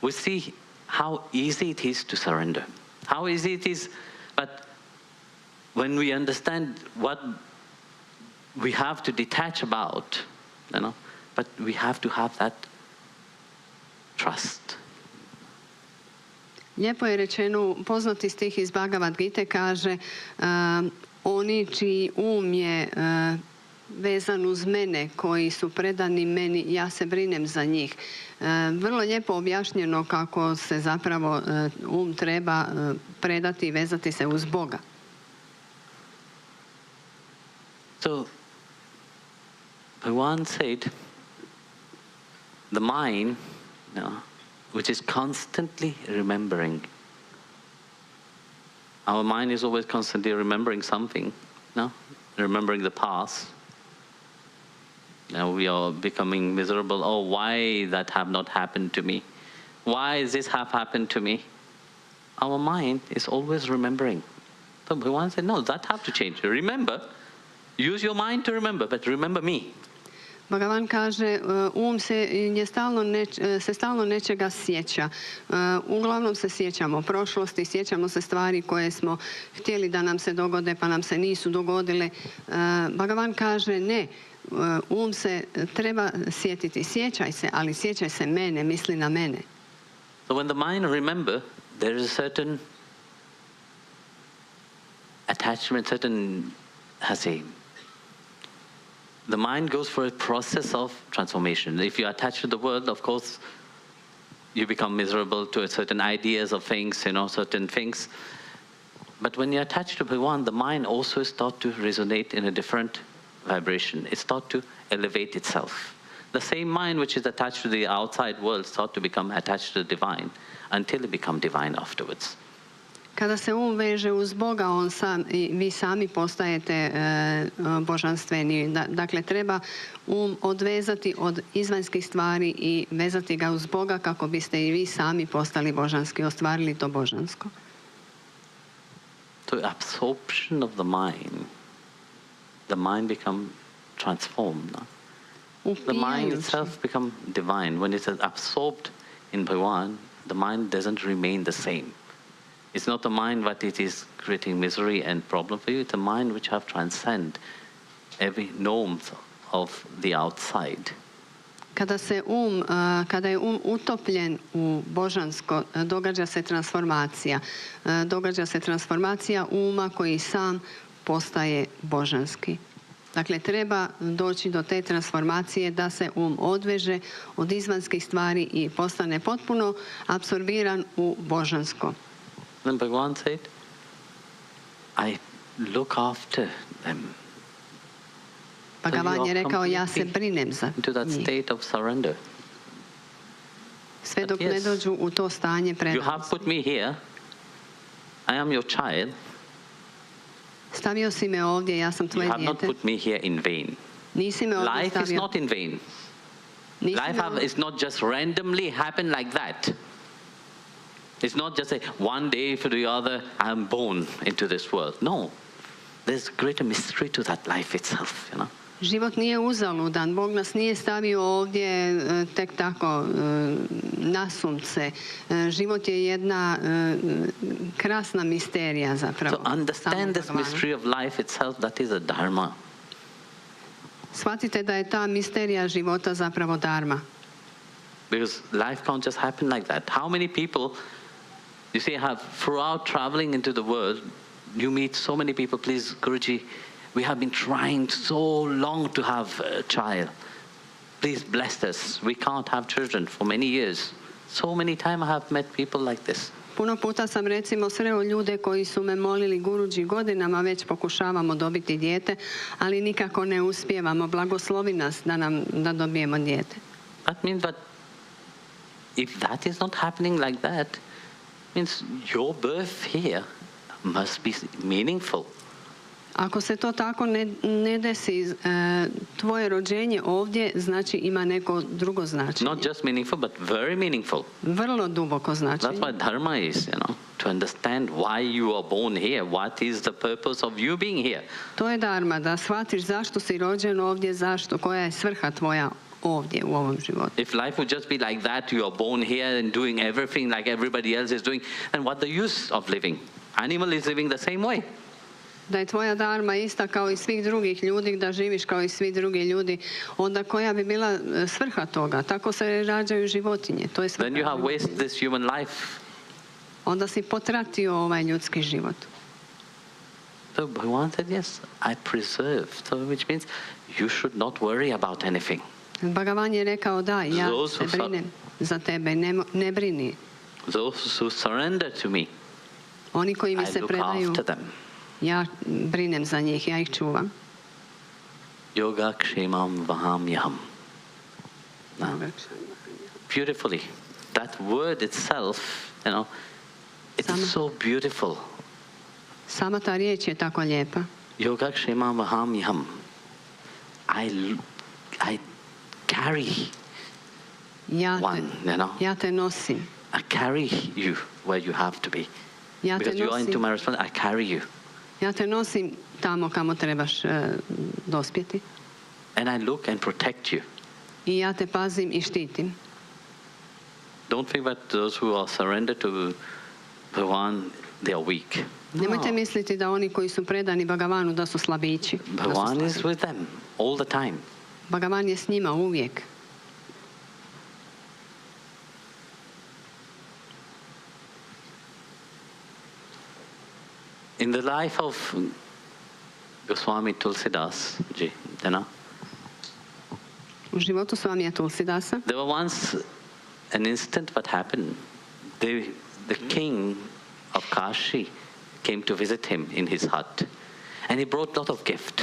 we see how easy it is to surrender. How easy it is, but when we understand what we have to detach about, but we have to have that trust.
Lijepo je rečeno, poznati stih iz Bhagavad Gite kaže oni čiji je vezan uz mene, koji su predani meni, ja se brinem za njih. Vrlo lijepo objašnjeno kako se zapravo treba predati i vezati se uz Boga.
So, Bhagavan said, the mind, which is constantly remembering. Our mind is always constantly remembering something, remembering the past. Now we are becoming miserable. Oh, why that have not happened to me? Why does this have happened to me? Our mind is always remembering. So Bhagavan said, no, that have to change. Remember, use your mind to remember, but remember me.
Bhagavan kaže, se stalno nečega sjeća. Uglavnom se sjećamo prošlosti, sjećamo se stvari koje smo htjeli da nam se dogode, pa nam se nisu dogodile. Bhagavan kaže, ne, se treba sjetiti. Sjećaj se, ali sjećaj se mene, misli na mene.
So when the mind remember, there is a certain attachment, the mind goes for a process of transformation. If you attach to the world, of course, you become miserable to certain ideas of things, certain things. But when you attach to Bhagavan, the mind also starts to resonate in a different vibration. It starts to elevate itself. The same mind which is attached to the outside world starts to become attached to the divine until it becomes divine afterwards.
Kada se veže uz Boga, vi sami postajete božanstveni. Dakle, treba odvezati od izvanjskih stvari i vezati ga uz Boga kako biste i vi sami postali božanski, ostvarili to božansko.
So absorption of the mind become transformed. The mind itself become divine. When it's absorbed in Bhagavan, the mind doesn't remain the same. It's not a mind that it is creating misery and problem for you. It's a mind which have transcend every norms of the outside.
Kada je utopljen u božansko, događa se transformacija. Događa se transformacija uma koji sam postaje božanski. Dakle, treba doći do te transformacije da se odveže od izvanjskih stvari i postane potpuno apsorbiran u božansko.
Then Bhagavan said, I look after them.
Bhagavan je rekao, ja se brinem za njih.
Into that state of surrender.
Sve dok ne dođu u to stanje predanosti.
You have put me here. I am your child.
Stavio si me ovdje, ja sam tvoje dijete.
You have not put me here in vain.
Nisi me ovdje stavio.
Life is not in vain. Life is not just randomly happen like that. It's not just one day for the other, I am born into this world. No. There's greater mystery to that life itself,
Život nije uzaludan. Bog nas nije stavio ovdje tek tako nasumce. Život je jedna krasna misterija zapravo.
So understand this mystery of life itself, that is a dharma.
Shvatite da je ta misterija života zapravo dharma.
Because life can't just happen like that. How many people You see, throughout traveling into the world, you meet so many people. Please, Guruji, we have been trying so long to have a child. Please bless us. We can't have children for many years. So many times I have met people like this.
Puno puta sam recimo sreo ljude koji su me molili, Guruji, godinama već pokušavamo dobiti dijete, ali nikako ne uspijevamo. Blagoslovi nas da dobijemo dijete.
That means that if that is not happening like that, means your birth here must be meaningful.
Ako se to tako ne desi, tvoje rođenje ovdje znači ima neko drugo značenje.
Not just meaningful, but very meaningful.
Vrlo duboko značenje.
That's what dharma is, to understand why you are born here, what is the purpose of you being here.
To je dharma, da shvatiš zašto si rođen ovdje, koja je svrha tvoja ovdje u ovom životu.
If life would just be like that, you are born here and doing everything like everybody else is doing, then what the use of living? Animal is living the same way.
Da je tvoja dharma ista kao i svih drugih ljudi, da živiš kao i svi drugi ljudi, onda koja bi bila svrha toga? Tako se rađaju životinje. To je svrha.
Then you have wasted this human life.
Onda si potratio ovaj ljudski život.
So Bhagavan said, yes, I preserve. So which means you should not worry about anything.
Bhagavan je rekao da, ja se brinem za tebe, ne brini.
Those who surrender to me,
oni koji mi se predaju,
after them.
Ja brinem za njih, ja ih čuvam.
Yoga kshemam vahamyaham. Beautifully. That word itself, it's so beautiful.
Sama ta riječ je tako lijepa.
Yoga kshemam vahamyaham. I carry
ja te nosim.
I carry you where you have to be. Because you are into my responsibility, I carry you.
Ja te nosim tamo kamo trebaš dospjeti.
And I look and protect you.
I ja te pazim i štitim.
Don't think that those who are surrendered to Bhagavan, they are weak.
Nemojte misliti da oni koji su predani Bhagavanu da su slabići.
Bhagavan is with them all the time.
Bhagavan je s njima uvijek.
In the life of Goswami Tulsidas ji,
u životu Swamija Tulsidasa,
there was once an instant what happened. The king of Kashi came to visit him in his hut, and he brought a lot of gift.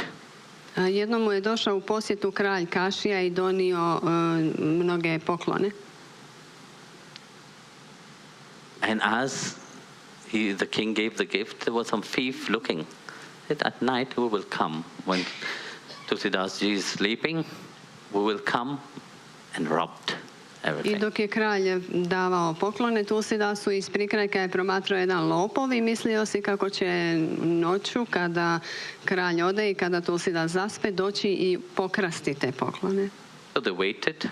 Jednom mu je došao u posjetu kralj Kašija i donio mnoge poklone.
And as the king gave the gift, there was some thief looking. At night we will come. When Tulsidas ji is sleeping, we will come and rob everything.
I dok je kralj davao poklone Tulsidasu, iz prikrajka je promatrao jedan lopov i mislio si kako će noću, kada kralj ode i kada Tulsidas zaspe, doći i pokrasti te poklone.
So they waited.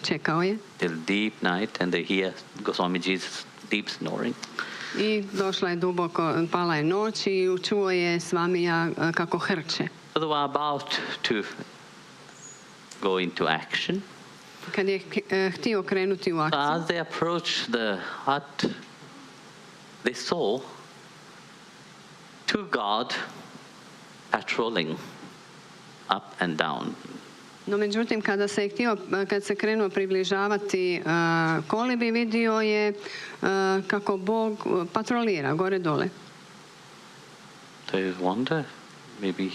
Čekao je.
Till deep night, and they hear Goswamiji's deep snoring.
I došla je duboko, pala je noć i čuo je Swamija kako hrče.
So they were about to go into action.
Kad je htio krenuti u akciju.
As they approached the hut, they saw two guards patrolling up and down.
No međutim, kad se krenuo približavati kolibi, vidio je kako Bog patrolira gore dole.
They wonder, maybe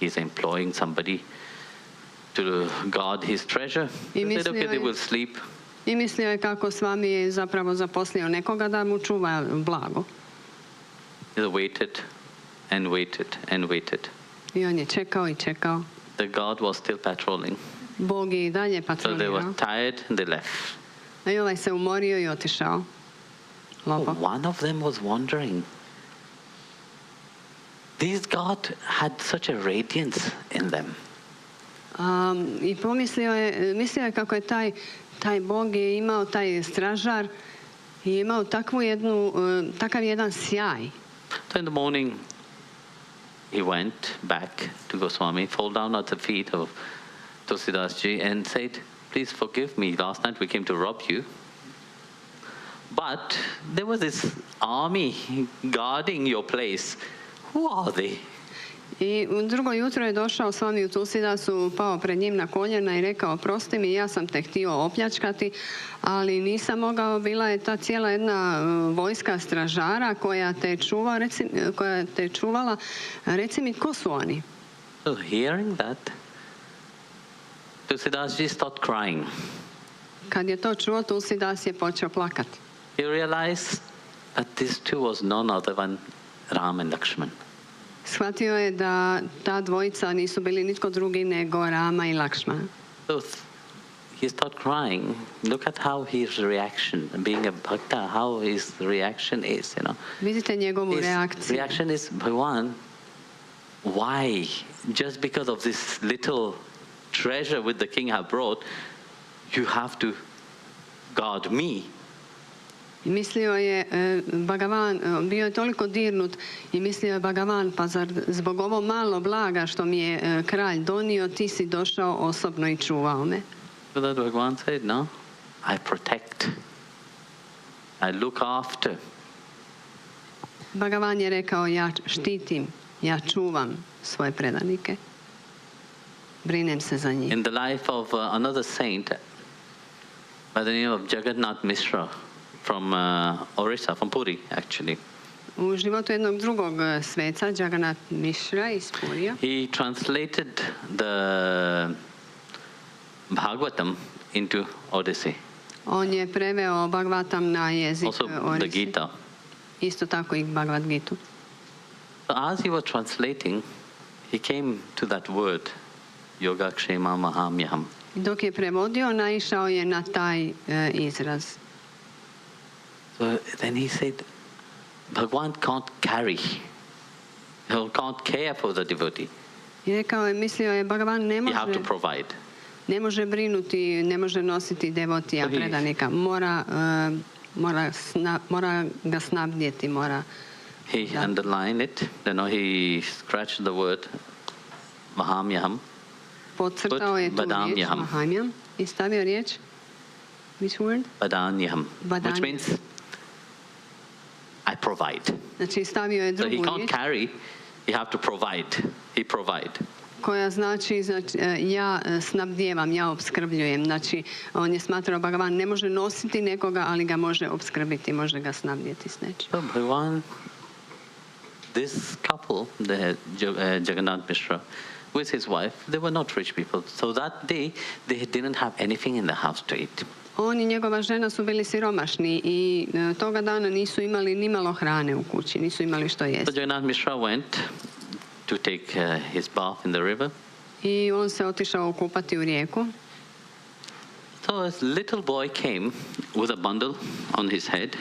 he's employing somebody to guard his treasure. They said, okay, they will sleep.
I mislio je kako Swami je zapravo zaposlio nekoga da mu čuva blago.
They waited and waited and waited.
I on je čekao i čekao.
The guard was still patrolling.
Bog je i dalje
So
patrolirao.
they were tired and they left.
A i ovaj se umorio i otišao. Lopov.
One of them was wondering. These guards had such a radiance in them.
I mislio je kako je taj Bog je imao, taj stražar, je imao takav jedan sjaj.
So in the morning, he went back to Goswami, fall down at the feet of Tulsidas ji and said, please forgive me, last night we came to rob you. But there was this army guarding your place. Who are they?
I drugo jutro je došao Swami u Tulsidasu, pao pred njim na koljena i rekao: prosti mi, ja sam te htio opljačkati, ali nisam mogao, bila je ta cijela jedna vojska stražara koja te čuvala. Reci mi, ko su oni?
So hearing that, Tulsidas started crying.
Kad je to čuo, Tulsidas je počeo plakati.
He realized that these two was none other than Ram and Lakshman.
Shvatio je da ta dvojica nisu bili nitko drugi nego Rama i Lakshmana.
So he started crying. Look at how his reaction, being a bhakta, how his reaction is, you know.
Vidite njegovu
His
reakciju.
reaction is, Bhagavan, why? Just because of this little treasure which the king have brought, you have to guard me.
Mislio je Bhagavan, bio je toliko dirnut i mislio je Bhagavan, pa zar zbog ovo malo blaga što mi je kralj donio, ti si došao osobno i čuvao me?
So that Bhagavan said, no, I protect, I look after.
Bhagavan je rekao: ja štitim, ja čuvam svoje predanike. Brinem se za njih.
In the life of another saint by the name of Jagannath Mishra from Orissa, from Puri actually.
U životu jednog drugog sveca, Jagannath Mishra iz Purija,
He translated the Bhagavatam into Odyssey.
on je preveo Bhagavatam na jezik
Also the
Orisi.
Gita.
Isto tako i Bhagavad Gitu.
So as he was translating, he came to that word, Yogakshema Mahamyaham.
Dok je prevodio, naišao je na taj izraz.
So then he said, Bhagavan can't carry, he can't care for the devotee.
I rekao je, mislio je, Bhagavan
You have to provide.
ne može brinuti, ne može nositi devotija, predanika. Mora ga snabdjeti, mora...
He underlined it, he scratched the word Mahamyaham.
Podcrtao je tu riječ,
Badamyaham.
Mahamyam, i stavio riječ, which word?
Badanyaham, which
Badanyaham.
means I provide.
Znači, stavio je
So he
drugu
can't
riječ,
carry, you have to provide. He provide.
koja znači ja snabdjevam, ja opskrbljujem. Znači, on je smatrao Bhagavan ne može nositi nekoga, ali ga može opskrbiti, može ga snabdjeti s nečim.
So Bhagavan, this couple, the Jagannath Mishra, with his wife, they were not rich people. So that day, they didn't have anything in the house to eat.
On i njegova žena su bili siromašni i toga dana nisu imali ni malo hrane u kući, nisu imali što
So
jesti.
Jagannath Mishra went to take his bath in the river.
I on se otišao kupati u rijeku.
So a little boy came with a bundle on his head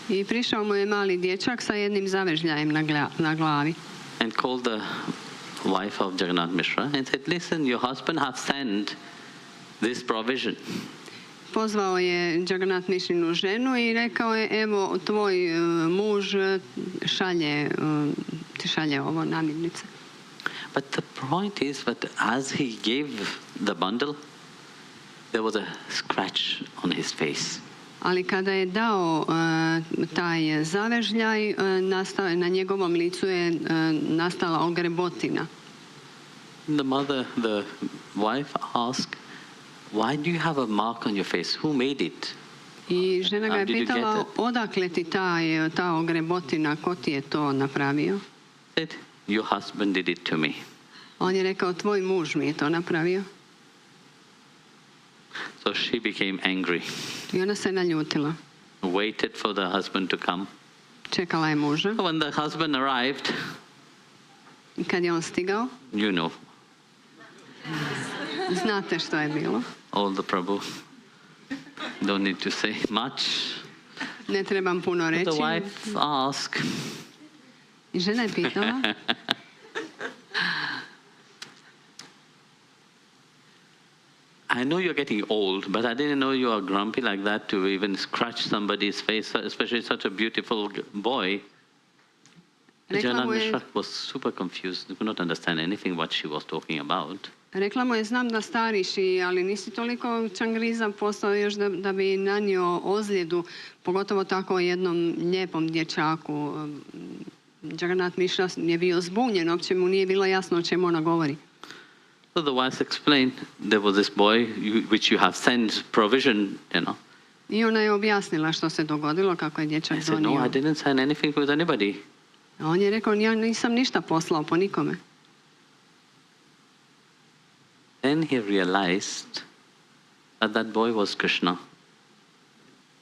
I prišao mu je mali dječak sa jednim zavežljajem na glavi.
and called the wife of Jagannath Mishra and said, listen, your husband have sent this provision.
Pozvao je Jagannath Mishinu ženu i rekao je, evo, tvoj muž ti šalje ovo, namirnice.
But the point is that as he gave the bundle, there was a scratch on his face.
Ali kada je dao taj zavežljaj, na njegovom licu je nastala ogrebotina.
The wife asked, why do you have a mark on your face? Who made it?
I žena ga je
How did you get
pitala,
it?
odakle ti ta ogrebotina, ko ti je to napravio?
Said, your husband did it to me.
On je rekao, tvoj muž mi je to napravio.
So she became angry,
I ona se naljutila.
waited for the husband to come.
Čekala je muža.
When the husband arrived,
I kad je on stigao,
you know,
znate što je bilo.
all the Prabhu. Don't need to say much.
Ne trebam puno
The
reći.
wife asked,
I žena je pitala,
I know you're getting old, but I didn't know you are grumpy like that to even scratch somebody's face, especially such a beautiful boy. Bhajan was super confused. He could not understand anything what she was talking about.
Rekla mu je, znam da stariš, ali nisi toliko čangriza postao još da bi nanio ozljedu, pogotovo tako jednom lijepom dječaku. Jagannath Mishra je bio zbunjen, uopće mu nije bilo jasno o čemu ona govori.
So the wise explained, there was this boy which you have sent provision,
I ona je objasnila što se dogodilo, kako je dječak
donio. I said, no, I didn't send anything with anybody.
On je rekao, ja nisam ništa poslao po nikome.
Then he realized that that boy was Krishna.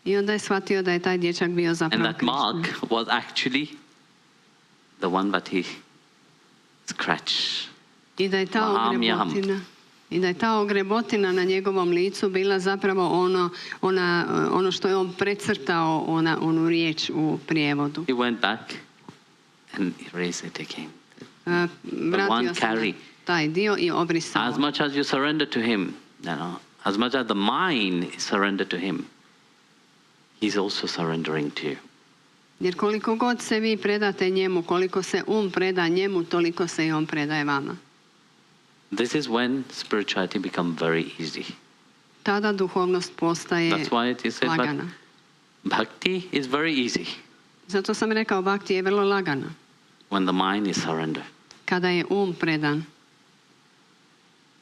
I onda je shvatio da je taj dječak bio zapravo
Krishna. And that mark was actually the one that he scratched.
I da je ta ogrebotina na njegovom licu bila zapravo ono što je on precrtao, onu riječ u prijevodu.
He went back and erased it again.
Vratio se taj dio i obrisao.
As much as you surrender to him, as much as the mind is surrendered to him, he's also surrendering to you.
Jer koliko god se vi predate njemu, koliko se preda njemu, toliko se i on predaje vama.
This is when spirituality becomes very easy.
Tada duhovnost postaje lagana.
That's why it is said that bhakti is very easy.
Zato sam rekao, bhakti je vrlo lagana.
When the mind is surrendered.
Kada je predan.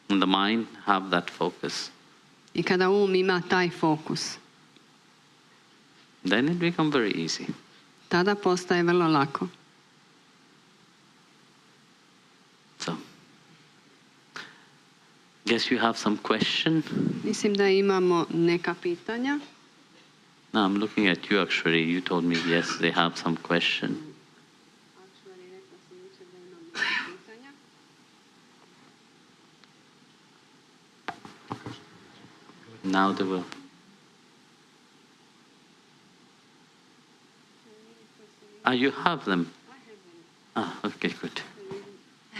When the mind have that focus.
I kada ima taj fokus.
Then it becomes very easy.
Tada postaje vrlo lako.
So, guess you have some question?
Mislim da imamo neka pitanja.
No, I'm looking at you actually. You told me yes, they have some question. Now they will. You have them? Okay, good.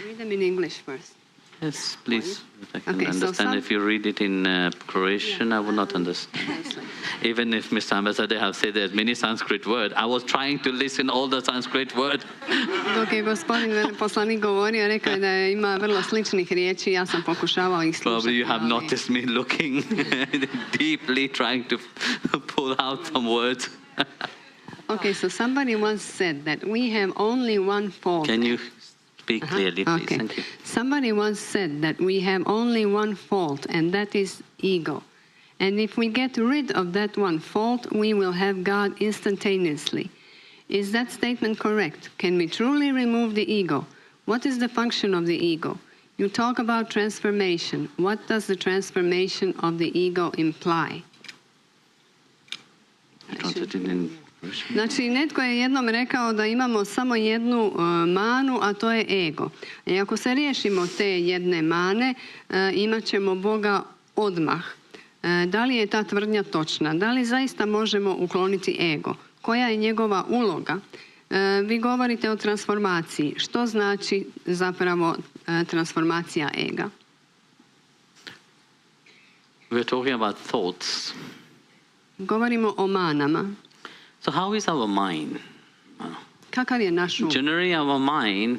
Read them in English first.
Yes, please. I can understand. If you read it in Croatian, I will not understand. Even if Mr. Ambassador have said there's many Sanskrit words, I was trying to listen all the Sanskrit words.
Dok je gospodin veleposlanik govorio, rekao je da ima vrlo sličnih riječi, ja sam pokušavao ih slušati.
Probably you have noticed me looking deeply, trying to pull out some words.
Okay, so somebody once said that we have only one fault.
Can you speak clearly, please?
Okay.
Thank you.
Somebody once said that we have only one fault, and that is ego. And if we get rid of that one fault, we will have God instantaneously. Is that statement correct? Can we truly remove the ego? What is the function of the ego? You talk about transformation. What does the transformation of the ego imply? Znači, netko je jednom rekao da imamo samo jednu manu, a to je ego. I ako se riješimo te jedne mane, imat ćemo Boga odmah. Da li je ta tvrdnja točna? Da li zaista možemo ukloniti ego? Koja je njegova uloga? Vi govorite o transformaciji. Što znači zapravo transformacija ega?
We're talking about thoughts.
Govorimo o manama.
So how is our mind?
Kakav je naš um?
Generally our mind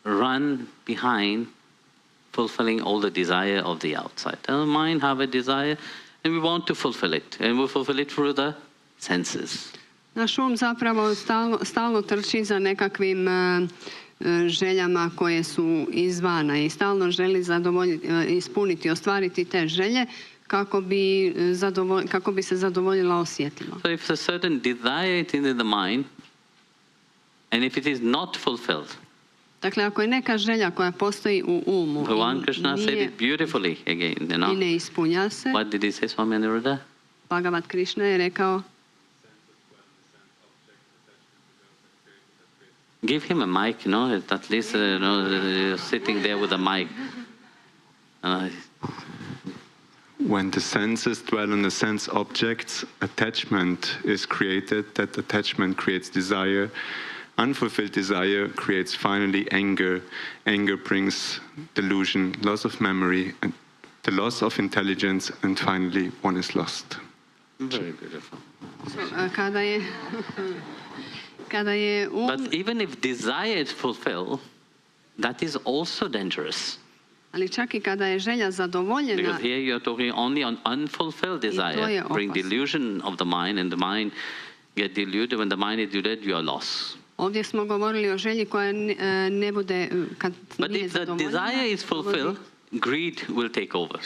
run behind fulfilling all the desire of the outside. Our mind have a desire and we want to fulfill it. And we fulfill it through the senses.
Naš zapravo stalno trči za nekakvim željama koje su izvana i stalno želi ispuniti, ostvariti te želje kako bi se zadovoljila osjetilo.
So if a certain desire is in the mind and if it is not fulfilled.
Dakle, ako je neka želja koja postoji u umu
Bhagavan Krishna said it beautifully again,
i ne ispunja se.
What did he say, Swami Aniruddha?
Bhagavat Krishna je rekao,
give him a mic, at least sitting there with a mic.
When the senses dwell on the sense objects, attachment is created. That attachment creates desire. Unfulfilled desire creates finally anger. Anger brings delusion, loss of memory, and the loss of intelligence, and finally one is lost.
Very beautiful.
Kada je
But even if desire is fulfilled, that is also dangerous.
ali čak i kada je želja zadovoljena,
Because here you are talking only on unfulfilled desire, bring delusion of the mind, and the mind get deluded. When the mind is deluded, you are lost.
ovdje smo govorili o želji koja ne bude, kad
But
nije
if the
zadovoljena.
desire is fulfilled, greed will take over.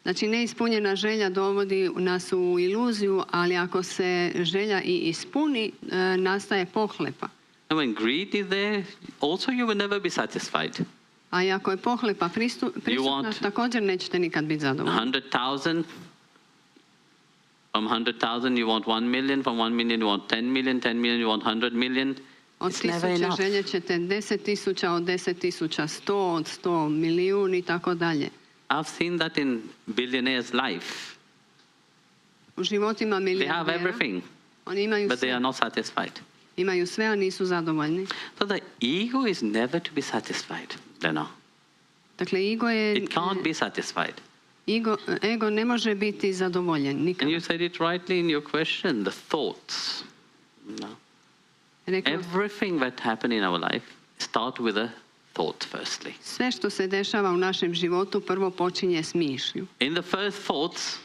Znači neispunjena želja dovodi nas u iluziju, ali ako se želja i ispuni, nastaje pohlepa.
And when greed is there, also you will never be satisfied.
A i ako je pohlepa prisutna, također nećete nikad biti zadovoljni.
100,000. From 100,000 you want 1 million, from 1 million you want 10 million, 10 million you want 100 million.
Od
It's never
1000
enough.
želje ćete 10.000, od 10.000 100, od 100 milijun i tako dalje.
I've seen that in billionaires' life.
U životima
They have
milijardera,
everything,
oni imaju
but they
sve.
are not satisfied.
Imaju sve, a nisu zadovoljni.
So the ego is never to be satisfied, Lena.
Dakle, ego je...
It can't be satisfied.
Ego ne može biti zadovoljen nikad.
And you said it rightly in your question, the thoughts. No. Everything that happens in our life starts with a thought firstly.
Sve što se dešava u našem životu prvo počinje s mišlju.
In the first thoughts,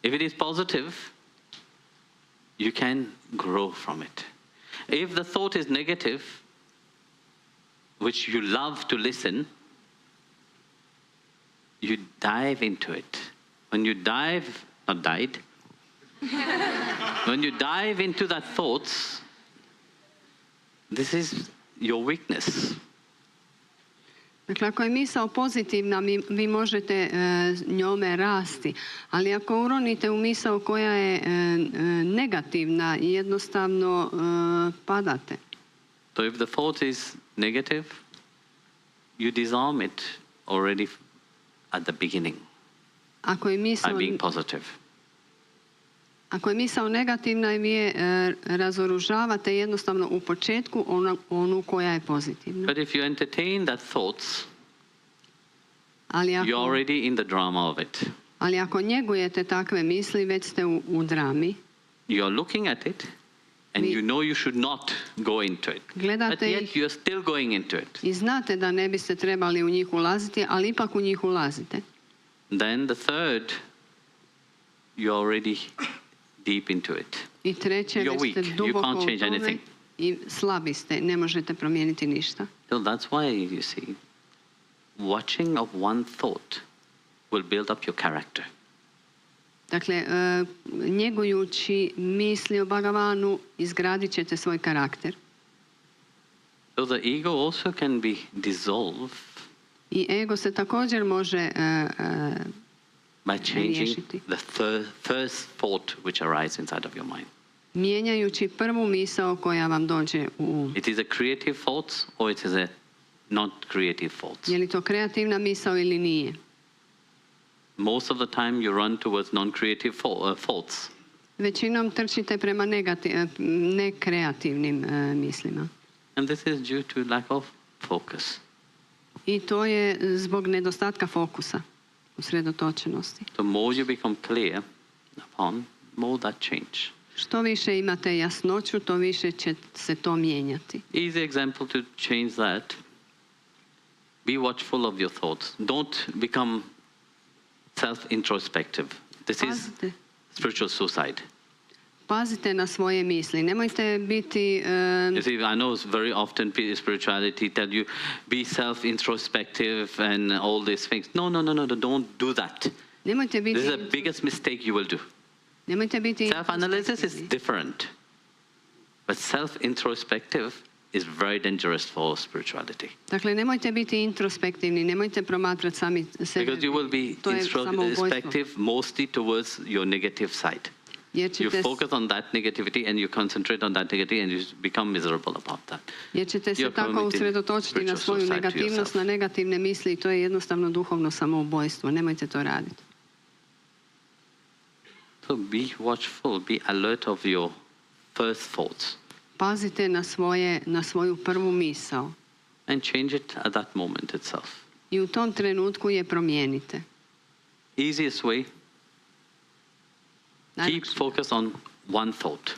if it is positive, you can grow from it. If the thought is negative, which you love to listen, you dive into it. When you dive, not died, when you dive into that thoughts, this is your weakness.
Dakle, ako je misao pozitivna, vi možete njome rasti. Ali ako uronite u misao koja je negativna, jednostavno padate.
So if the thought is negative, you disarm it already at the beginning
Ako je
by being positive.
Ako je misao negativna, vi je razoružavate jednostavno u početku onu koja je pozitivna.
But if you entertain that thoughts,
Ali
you're already in the drama of it.
Ali ako njegujete takve misli, već ste u drami.
You're looking at it and you know you should not go into it. But yet you're still going into it.
I znate da ne biste trebali u njih ulaziti, ali ipak u njih ulazite.
Then the third, you're already deep into it.
I treće, već ste duboko u tome i slabi ste, ne možete promijeniti ništa.
So that's why you see, watching of one thought will build up your character.
Dakle, njegujući misli o Bhagavanu, izgradit ćete svoj karakter.
So the ego also can be dissolved
I ego se također može
by changing the first thought which arises inside of your mind.
Mijenjajući prvu misao koja vam dođe u um.
It is a creative thought or it is a not creative thought.
Je li to kreativna misao ili nije?
Most of the time you run towards non-creative thoughts.
Većinom trčite prema nekreativnim mislima.
And this is due to lack of focus.
I to je zbog nedostatka fokusa, usredotočenosti.
The more you become clear upon, more that change.
Što više imate jasnoću, to više će se to mijenjati.
Easy example to change that. Be watchful of your thoughts. Don't become self-introspective. This is spiritual suicide.
Pazite na svoje misli. Nemojte biti...
You see, I know very often spirituality tell you be self-introspective and all these things. No, don't do that.
Nemojte biti...
This is the biggest mistake you will do.
Nemojte biti...
Self-analysis is different. But self-introspective is very dangerous for spirituality.
Dakle, nemojte biti introspektivni, nemojte promatrati sami sebe.
Because you will be introspective mostly towards your negative side. You focus on that negativity and you concentrate on that negativity and you become miserable about that.
Jer ćete se tako usredotočiti na svoju negativnost, na negativne misli i to je jednostavno duhovno samoubojstvo. Nemojte to raditi.
So be watchful, be alert of your first thoughts.
Pazite na svoju prvu misao.
And change it at that moment itself.
I u tom trenutku je promijenite.
Easiest way, keep focus on one thought.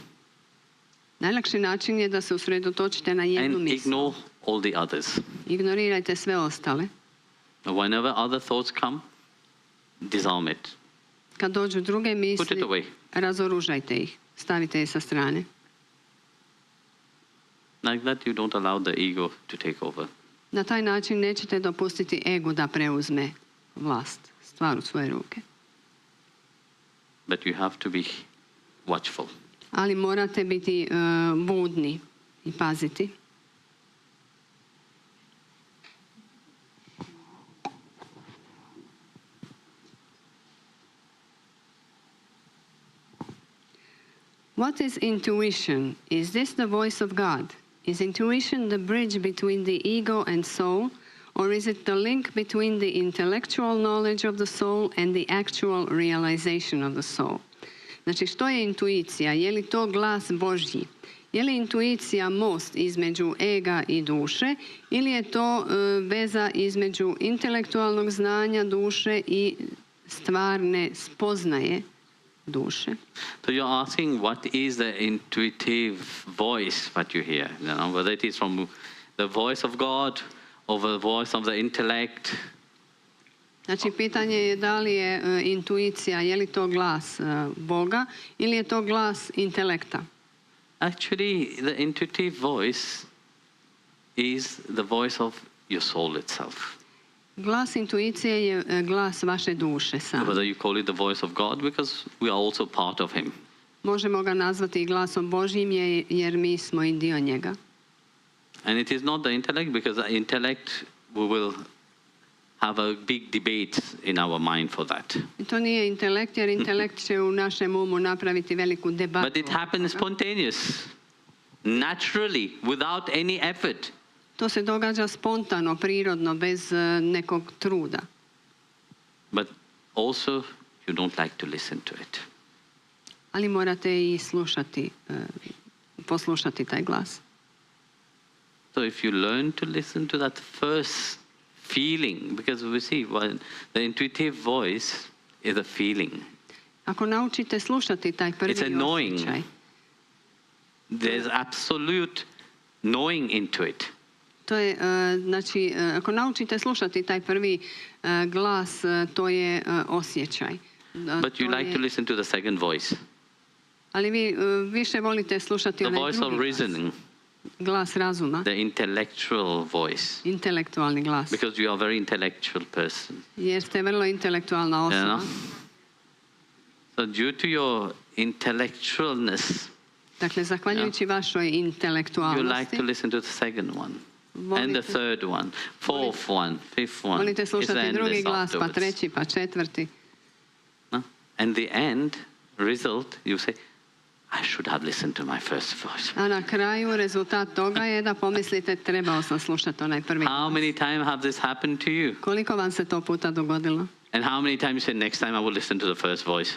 Najlakši način je da se usredotočite na jednu
and
misao.
ignore all the others.
Ignorirajte sve ostale.
Whenever other thoughts come, disarm it.
Kad dođu druge
Put it
misli,
away.
razoružajte ih. Stavite ih sa strane.
Like that, you don't allow the ego to take over.
Na taj način nećete dopustiti egu da preuzme vlast, stvar u svoje ruke.
But you have to be watchful.
Ali morate biti budni i paziti. What is intuition? Is this the voice of God? Is intuition the bridge between the ego and soul, or is it the link between the intellectual knowledge of the soul and the actual realization of the soul? Znači, što je intuicija? Je li to glas Božji? Je li intuicija most između ega i duše, ili je to veza između intelektualnog znanja duše i stvarne spoznaje duše?
So you're asking what is the intuitive voice that you hear? You know, whether it is from the voice of God or the voice of the intellect.
Znači, pitanje je da li je intuicija, je li to glas Boga ili je to glas intelekta?
Actually, the intuitive voice is the voice of your soul itself.
Glas intuicije je glas vaše duše same.
Whether you call it the voice of God, because we are also part of Him.
Možemo ga nazvati i glasom Božjim jer mi smo i dio njega.
And it is not the intellect, because the intellect, we will have a big debate in our mind for that.
I to nije intelekt, jer intelekt će u našem umu napraviti veliku debatu.
But it happens spontaneous, naturally, without any effort.
To se događa spontano, prirodno, bez nekog truda.
But also, you don't like to listen to it.
Ali morate i slušati, poslušati taj glas.
So if you learn to listen to that first feeling, because we see, well, the intuitive voice is a feeling.
Ako naučite slušati taj prvi
It's a knowing.
osjećaj,
There's absolute knowing into it.
to je, znači, ako naučite slušati taj prvi glas, to je osjećaj.
But you
To
like
je-
to listen to the second voice,
Ali vi više volite slušati
the
onaj
voice of
drugi glas,
reasoning,
glas razuma,
the intellectual voice,
intelektualni glas.
because you are a very intellectual person.
Jer ste vrlo intelektualna osoba.
You know? So due to your intellectualness,
Dakle, zahvaljujući vašoj
you like
intelektualnosti,
to listen to the second one, and the
volite,
third one, fourth one, fifth one.
volite
It's
slušati drugi
endless
glas, pa
afterwards.
treći, pa četvrti.
No? And the end result, you say, I should have listened to my first voice.
A na kraju rezultat toga je da pomislite trebao sam slušati onaj prvi
How
glas.
many times have this happened to you?
Koliko vam se to puta dogodilo?
And how many times you say, next time I will listen to the first voice?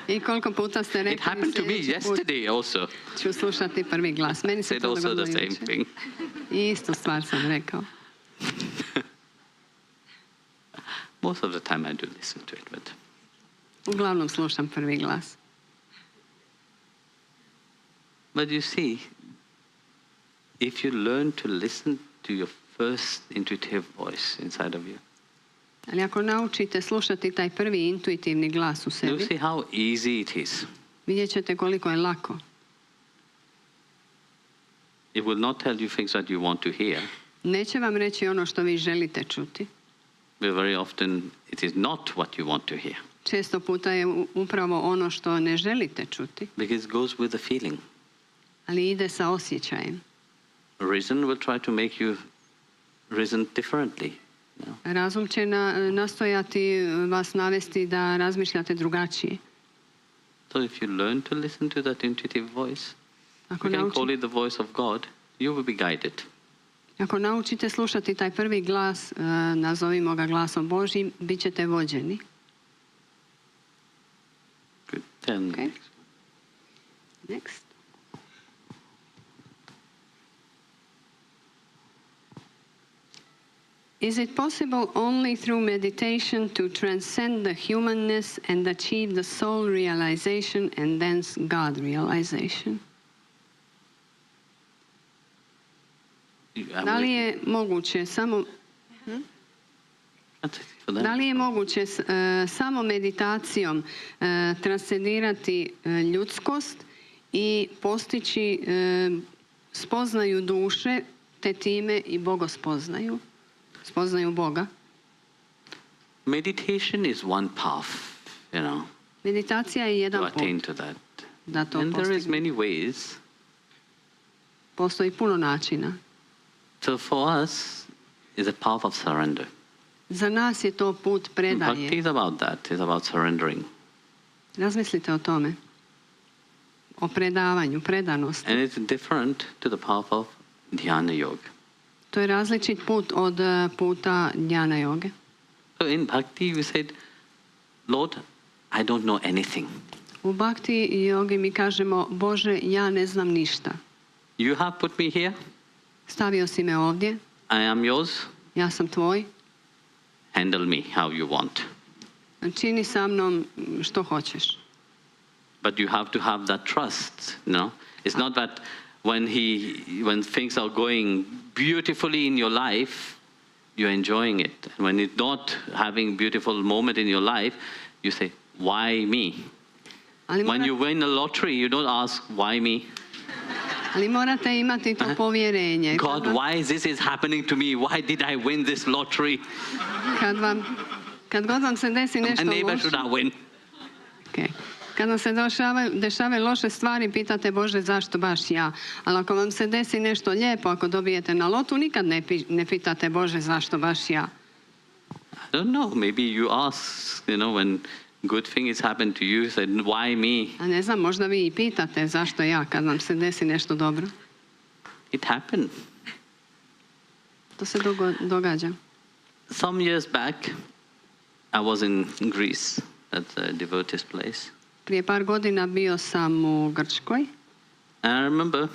I koliko puta ste
It
rekli
happened to me
sljedeći put
yesterday also.
ću slušati prvi glas. Meni se
Said
to
also
dogodilo
the same
jučer.
thing.
I istu stvar sam rekao.
Most of the time I do listen to it, but
Uglavnom slušam prvi glas.
But you see, if you learn to listen to your first intuitive voice inside of you,
Ali ako naučite slušati taj prvi intuitivni glas u
you
sebi,
see how easy it is.
vidjet ćete koliko je lako.
It will not tell you things that you want to hear,
Neće vam reći ono što vi želite čuti.
but very often it is not what you want to hear,
Često puta je upravo ono što ne želite čuti,
because it goes with the feeling.
ali ide sa osjećajem.
Reason will try to make you reason differently. You know?
Razum će nastojati vas navesti da razmišljate drugačije.
So if you learn to listen to that intuitive voice,
Ako
you can call
naučite,
it the voice of God, you will be guided.
ako naučite slušati taj prvi glas, nazovimo ga glasom Božjim, bit ćete vođeni.
Good. Then
Okay. Next. Is it possible only through meditation to transcend the humanness and achieve the soul realization and thence God realization? Da li je moguće samo meditacijom transcendirati ljudskost i postići spoznaju duše, te time i bogospoznaju, spoznaju Boga?
Meditation is one path,
Meditacija je jedan
to attain
put
to that.
da to
And there is
postigne.
many ways.
Postoji puno načina.
So for us, is a path of surrender.
Za nas je to put
Bhakti
predaje.
is about that. It's about surrendering.
Razmislite o tome. O predavanju, predanosti.
And it's different to the path of dhyana yoga.
To je različit put od puta dhyana joge.
So in Bhakti we said, Lord, I don't know anything.
U Bhakti jogi mi kažemo, Bože, ja ne znam ništa.
You have put me here.
Stavio si me ovdje,
I am yours.
ja sam tvoj.
Handle me how you want.
Čini sa mnom što hoćeš.
But you have to have that trust, It's not that when things are going beautifully in your life, you're enjoying it. And when it's not having beautiful moment in your life, you say, why me? When you win a lottery, you don't ask, why me?
Ali morate imati to povjerenje.
God, why this is happening to me? Why did I win this lottery?
Kad god vam se desi nešto
My neighbor
loše,
should have win.
okay. Kad vam se dešavaju loše stvari, pitate, Bože, zašto baš ja? Ali ako vam se desi nešto lijepo, ako dobijete na lotu, nikad ne pitate, Bože, zašto baš ja?
I don't know, maybe you ask, when good things happen to you, you said, why me?
A ne znam, možda vi i pitate zašto ja kad vam se desi nešto dobro.
It happened.
To se događa.
Some years back, I was in Greece, at a devotee's place.
Prije par godina bio sam u Grčkoj.
And I remember,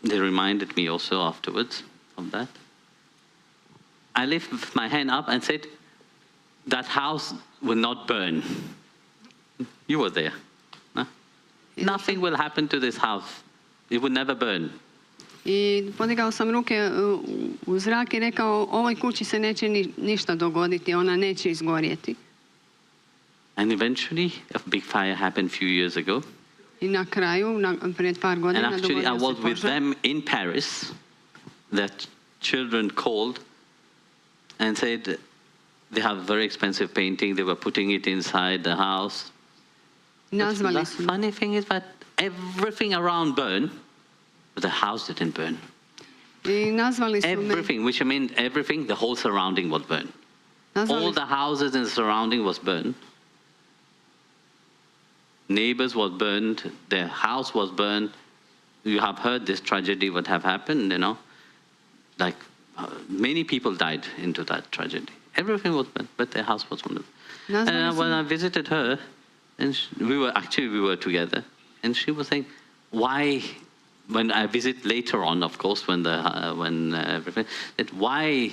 they reminded me also afterwards of that. I lifted my hand up and said, that house will not burn. You were there. Huh? Nothing will happen to this house. It will never burn.
I podigao sam ruke u zrak i rekao, ovoj kući se neće ništa dogoditi, ona neće izgorjeti.
And eventually, a big fire happened a few years ago.
I na kraju, pred par godina,
and actually, I
dogodio
was
se
with
požar.
them in Paris. That children called and said they have very expensive painting. They were putting it inside the house.
Nazvali
The
su.
funny thing is that everything around burned, but the house didn't burn.
I nazvali su me.
Everything, which I mean everything, the whole surrounding was burned. All the houses in the surrounding was burned. Neighbors was burned, their house was burned. You have heard this tragedy, what have happened, Like many people died into that tragedy. Everything was burned, but their house was burned. And when I visited her, and we were together, and she was saying, why, when I visit later on, of course, everything, that why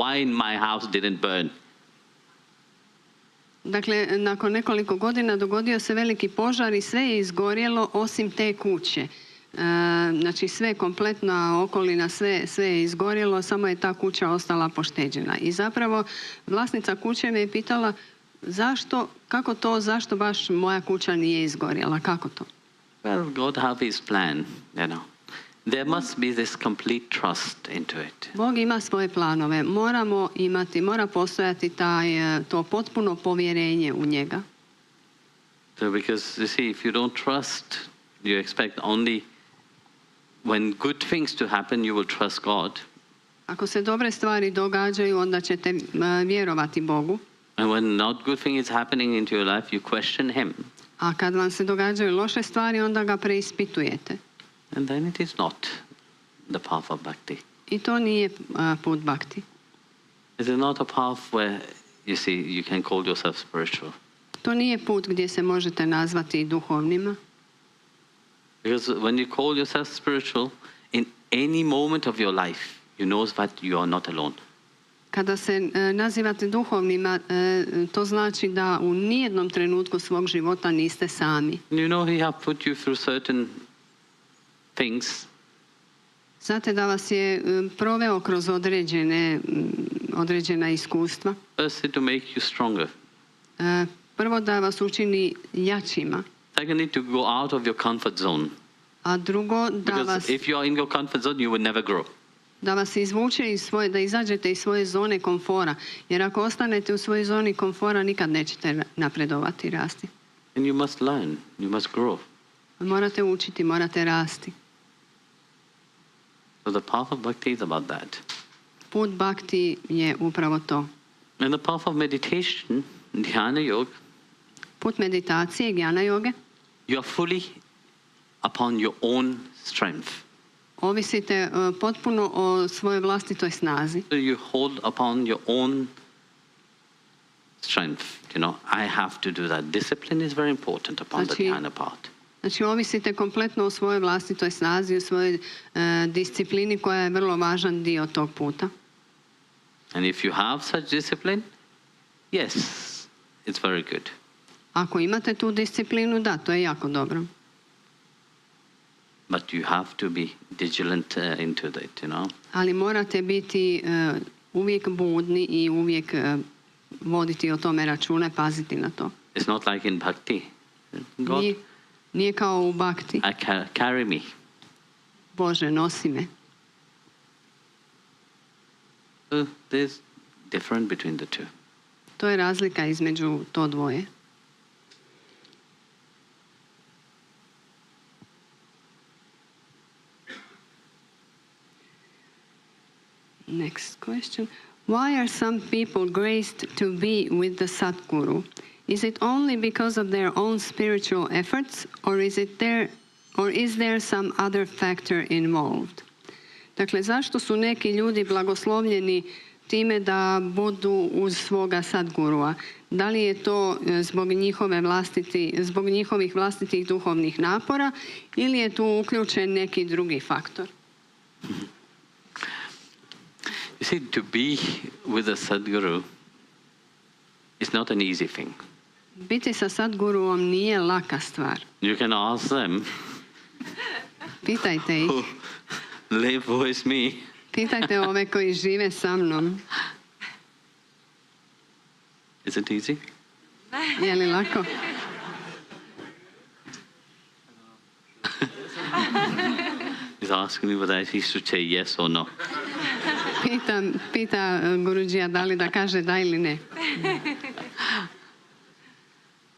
why my house didn't burn?
Dakle, nakon nekoliko godina dogodio se veliki požar i sve je izgorjelo osim te kuće. Znači sve kompletna okolina, sve je izgorjelo, samo je ta kuća ostala pošteđena. I zapravo vlasnica kuće me je pitala zašto baš moja kuća nije izgorjela, kako to?
Well, God have His plan, There must be this complete trust into it.
Bog ima svoje planove. Mora postojati to potpuno povjerenje u njega.
So because you see, if you don't trust, you expect only when good things to happen, you will trust God.
Ako se dobre stvari događaju, onda ćete vjerovati Bogu.
And when not good thing is happening into your life, you question Him.
A kad vam se događaju loše stvari, onda ga preispitujete.
And then it is not the path of bhakti.
I to nije put bhakti.
It is not a path where you can call yourself spiritual.
To nije put gdje se možete nazvati duhovnima.
Because when you call yourself spiritual, in any moment of your life, you know that you are not alone.
Kada se nazivate duhovnima, to znači da u nijednom trenutku svog života niste sami.
You know He have put you through certain things
Znate da vas je proveo kroz određena iskustva.
Firstly, to make you stronger.
Prvo da vas učini jačima.
Secondly, to go out of your comfort zone.
A drugo da vas...
Because if you are in your comfort zone, you will never grow.
Da vas izvuče da izađete iz svoje zone komfora. Jer ako ostanete u svojoj zoni komfora, nikad nećete napredovati i rasti.
And you must learn, you must grow.
Morate učiti, morate rasti.
So the path of bhakti is about that.
Put bhakti je upravo to.
And the path of meditation, dhyana yoga,
put meditacije, jnana joge,
you are fully upon your own strength.
Ovisite potpuno o svojoj vlastitoj snazi.
So you hold upon your own strength. You know, I have to do that. Discipline is very important upon the dhyana part.
Znači, ovisite kompletno o svojoj vlastitoj snazi, o svojoj disciplini koja je vrlo važan dio tog puta.
And if you have such discipline, yes, it's very good.
Ako imate tu disciplinu, da, to je jako dobro.
But you have to be vigilant into it, you know.
Ali morate biti uvijek budni i uvijek voditi o tome račune, paziti na to.
It's not like in bhakti. God,
nije kao u bhakti.
Carry me.
Bože, nosi me.
There's difference between the two.
To je razlika između to dvoje. Next question. Why are some people graced to be with the Satguru? Is it only because of their own spiritual efforts, or is there some other factor involved? Dakle, zašto su neki ljudi blagoslovljeni time da budu uz svoga Satgurua? Da li je to zbog njihovih vlastitih duhovnih napora ili je tu uključen neki drugi faktor?
You see, to be with a Satguru is not an easy thing.
Biti sa Satguruom nije laka stvar.
You can ask them.
Pitajte ih.
Live with me.
Pitajte ove koji žive sa mnom.
Is it easy?
Je li lako?
He's asking me whether he should say yes or no.
Pita Guruđija da li da kaže da ili ne.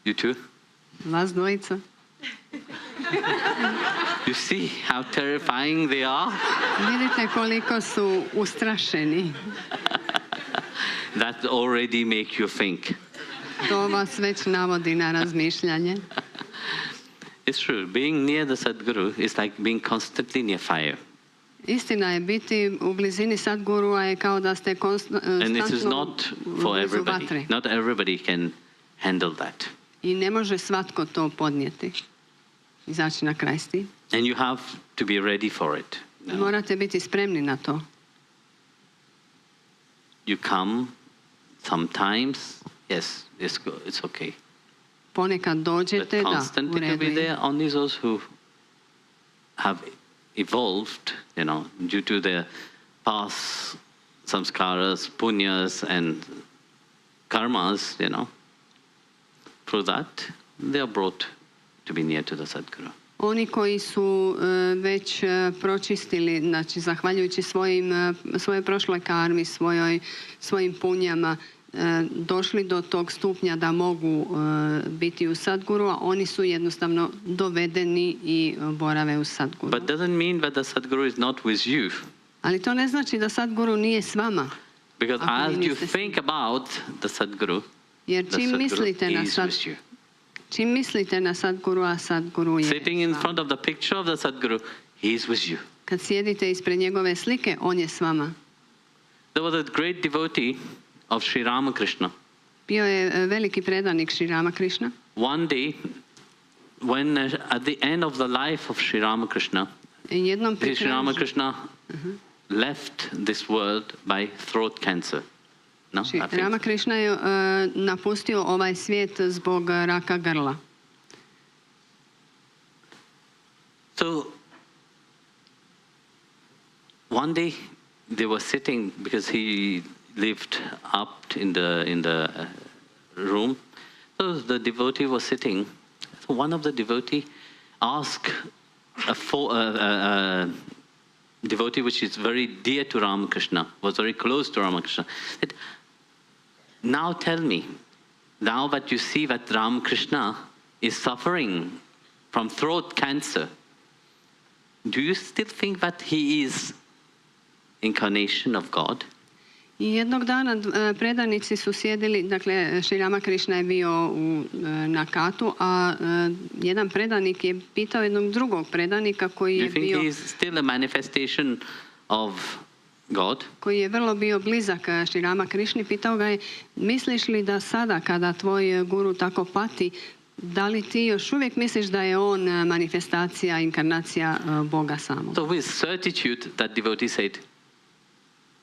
You too?
Vas dvojica.
You see how terrifying they are?
Vidite koliko su ustrašeni.
That already make you think.
To vas već navodi na razmišljanje.
It's true. Being near the Satguru is like being constantly near fire.
Istina je, biti u blizini Satgurua je kao da ste
And this is not for everybody. Not everybody can handle that.
I ne može svatko to podnijeti. Izaći na kraj s tim.
And you have to be ready for it.
No? Morate biti spremni na to.
You come sometimes, yes, it's okay.
Ponekad dođete,
but
da,
constantly
u redu
to be there, only those who have evolved, you know, due to their past samskaras, punyas, and karmas, you know, through that, they are brought to be near to the Satguru.
Oni koji su već pročistili, znači zahvaljujući svojoj prošloj karmi, svojim punjama, došli do tog stupnja da mogu biti u Satguru, a oni su jednostavno dovedeni i borave u Satguru.
But doesn't mean that the Satguru is not with you.
Ali to ne znači da Satguru nije s vama.
Because as you think about the Satguru,
jer čim mislite na Satguru, a Satguru je
sitting in front of the picture of the Satguru, he is with you.
Kad sjedite ispred njegove slike, on je s vama.
There was a great devotee of Sri Ramakrishna.
Bio je veliki predanik Sri Ramakrishna.
One day, when at the end of the life of Sri Ramakrishna, Sri Ramakrishna left this world by throat cancer. No,
Ramakrishna je napustio ovaj svijet zbog raka grla.
So, one day they were sitting, because he lived up in the room. So the devotee was sitting. So one of the devotee asked a devotee which is very dear to Ramakrishna, was very close to Ramakrishna, said, now tell me, now that you see that Ramakrishna is suffering from throat cancer, do you still think that he is incarnation of God?
I jednog dana predanici su sjedili, dakle, Šri Ramakrishna je bio na katu, a jedan predanik je pitao jednog drugog predanika koji je bio...
Do you think he is still a manifestation of God?
Koji je vrlo bio blizak Šri Ramakrishni, pitao ga je, misliš li da sada kada tvoj guru tako pati, da li ti još uvijek misliš da je on manifestacija, inkarnacija Boga samog?
So with certitude that devotee said,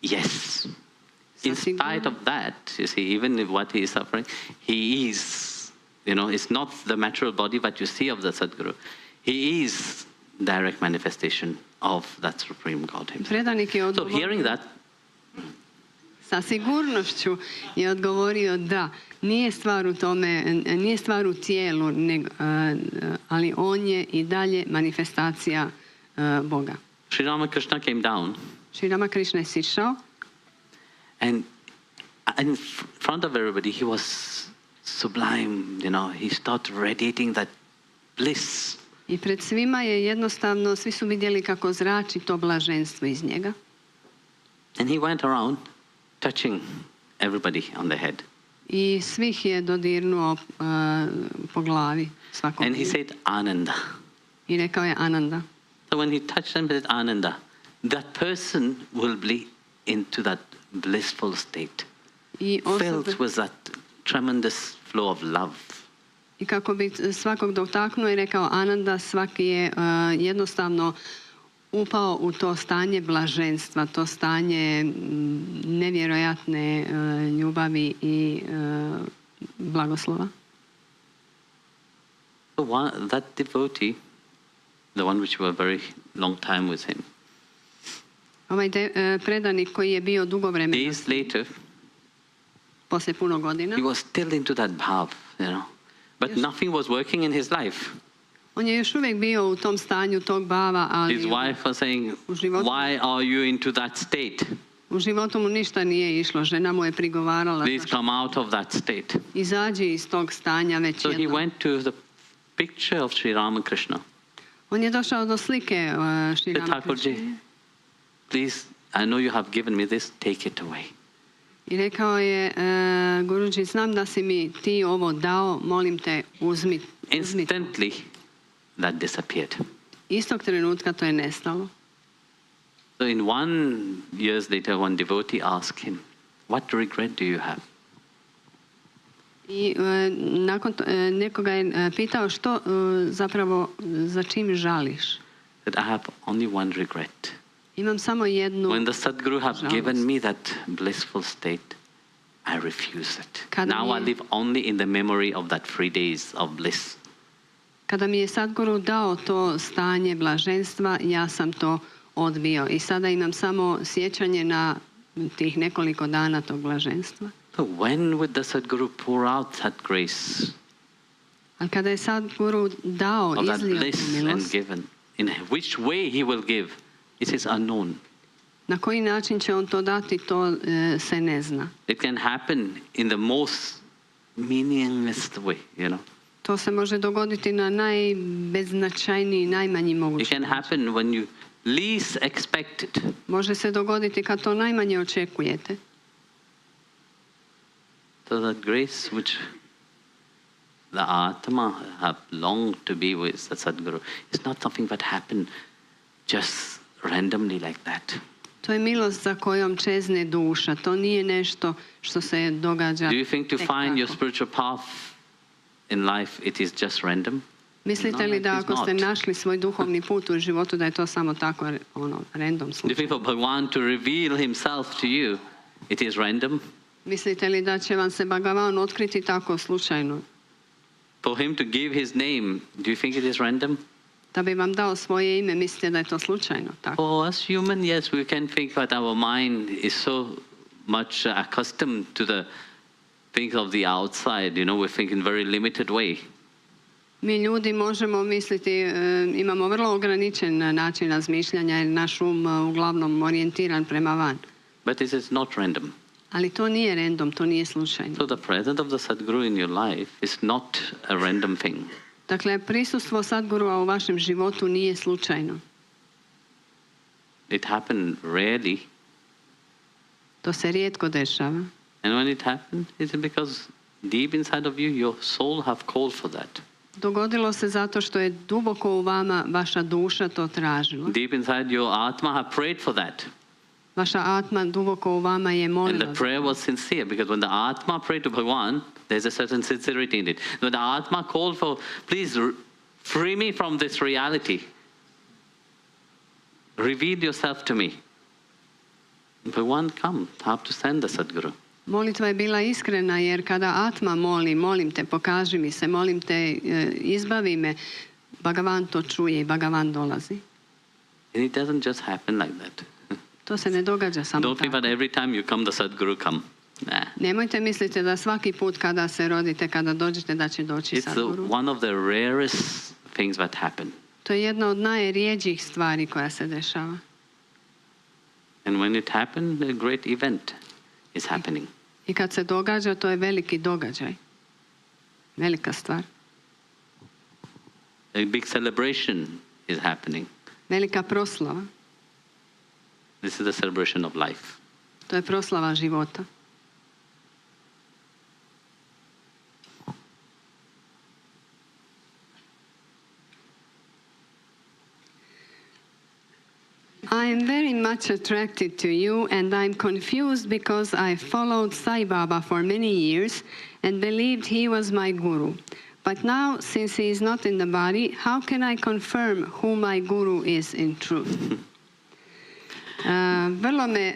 yes. In spite of that, you see, even if what he is suffering, he is, it's not the material body that you see of the Satguru. He is direct manifestation of that Supreme God himself. So hearing that,
sa sigurnošću je odgovorio da, nije stvar u tome, nije stvar u tijelu, ali on je i dalje manifestacija Boga.
Sri Ramakrishna came down.
Sri Ramakrishna je sišao.
And in front of everybody, he was sublime, he started radiating that bliss.
I pred svima je jednostavno, svi su vidjeli kako zrači to blaženstvo iz njega.
And he went around touching everybody on the head.
I svih je dodirnuo po glavi, svakog.
And he said, Ananda.
I rekao je Ananda.
So when he touched them, he said, Ananda, that person will be into that blissful state, filled with that tremendous flow of love.
I kako bi svakog dotaknuo i rekao Ananda, svaki je jednostavno upao u to stanje blaženstva, to stanje nevjerojatne ljubavi i blagoslova.
So that devotee, the one which were very long time with him,
ovaj predanik koji je bio dugo vremena,
days later,
poslije puno godina,
he was still into that bhav, but nothing was working in his life.
On je još uvijek bio u tom stanju tog bhava, ali
his wife was saying, why are you into that state?
U životu mu ništa nije išlo, žena mu je prigovarala.
Please come out of that state.
Izađi iz tog stanja već jednom.
So he went to the picture of Sri Ramakrishna.
On je došao do slike Sri Ramakrishna.
Please, I know you have given me this, take it away.
I rekao je, Guruji, znam da si mi ti ovo dao, molim te, uzmi.
Instantly, that disappeared.
Istog trenutka to je nestalo.
So in 1 year later, one devotee asked him, what regret do you have?
I nakon nekoga je pitao što zapravo, za čim žališ?
That I have only one regret.
Imam samo jednu
When the Satguru have
žalost.
given me that blissful state, I refuse it. Now I live only in the memory of that 3 days of bliss.
Kada mi je Satguru dao to stanje blaženstva, ja sam to odbio. I sada imam samo sjećanje na tih nekoliko dana tog blaženstva.
So when would the Satguru pour out that grace
Ali kada je Satguru dao,
of that
izlio tu
bliss and
milost,
given, in which way he will give, it is unknown.
na koji način će on to dati, to se ne zna.
It can happen in the most meaningless way,
To se može dogoditi na najbeznačajniji, najmanji mogući
It can
način.
happen when you least expect it.
Može se dogoditi kad to najmanje očekujete.
So that grace which the Atma have longed to be with the Satguru is not something that happened just randomly like that.
To je milost za kojom čezne duša. To nije nešto što se događa.
Do you think to
tek
find your
tako.
spiritual path in life, it is just random?
Mislite li
No,
da
it is
ako ste
not.
našli svoj duhovni put u životu, da je to samo tako random
Do you
slučaj?
think for Bhagavan to reveal himself to you, it is random?
Mislite li da će vam se Bhagavan otkriti tako slučajno?
For him to give his name, do you think it is random?
da bi vam dao svoje ime, mislite da je to slučajno? Tako?
For us human, yes, we can think, but our mind is so much accustomed to the things of the outside, we think in very limited way.
Mi ljudi možemo misliti, imamo vrlo ograničen način razmišljanja jer naš uglavnom orijentiran prema van.
But this is not random.
Ali to nije random, to nije slučajno.
So the presence of the Satguru in your life is not a random thing.
Dakle, prisustvo Satgurua u vašem životu nije slučajno.
It happened rarely.
To se rijetko dešava.
And when it happened, it's because deep inside of you, your soul have called for that.
Dogodilo se zato što je duboko u vama vaša duša to tražila.
Deep inside your atma have prayed for that.
Vaša atma duboko u vama je molila.
And the prayer was sincere, because when the atma prayed to Bhagavan, there's a certain sincerity in it. When the atma called for, please free me from this reality. Reveal yourself to me. Bhagavan come, have to send the Satguru.
Molitva je bila iskrena jer kada atma moli, molim te, pokaži mi se, molim te, izbavi me, Bhagavan to čuje i Bhagavan dolazi.
And it doesn't just happen like that.
To se ne događa samo
Don't think
tako.
that every time you come, the Satguru come. Nah.
Nemojte misliti da svaki put kada se rodite, kada dođete da će doći
It's
Satguru.
one of the rarest things that happen.
To je jedna od najrjeđih stvari koja se dešava.
And when it happens, a great event is happening.
I kad se događa, to je veliki događaj. Velika stvar.
A big celebration is happening.
Velika proslava.
This is the celebration of life.
To je proslava života. I am very much attracted to you and I'm confused because I followed Sai Baba for many years and believed he was my guru. But now, since he is not in the body, how can I confirm who my guru is in truth? Vrlo me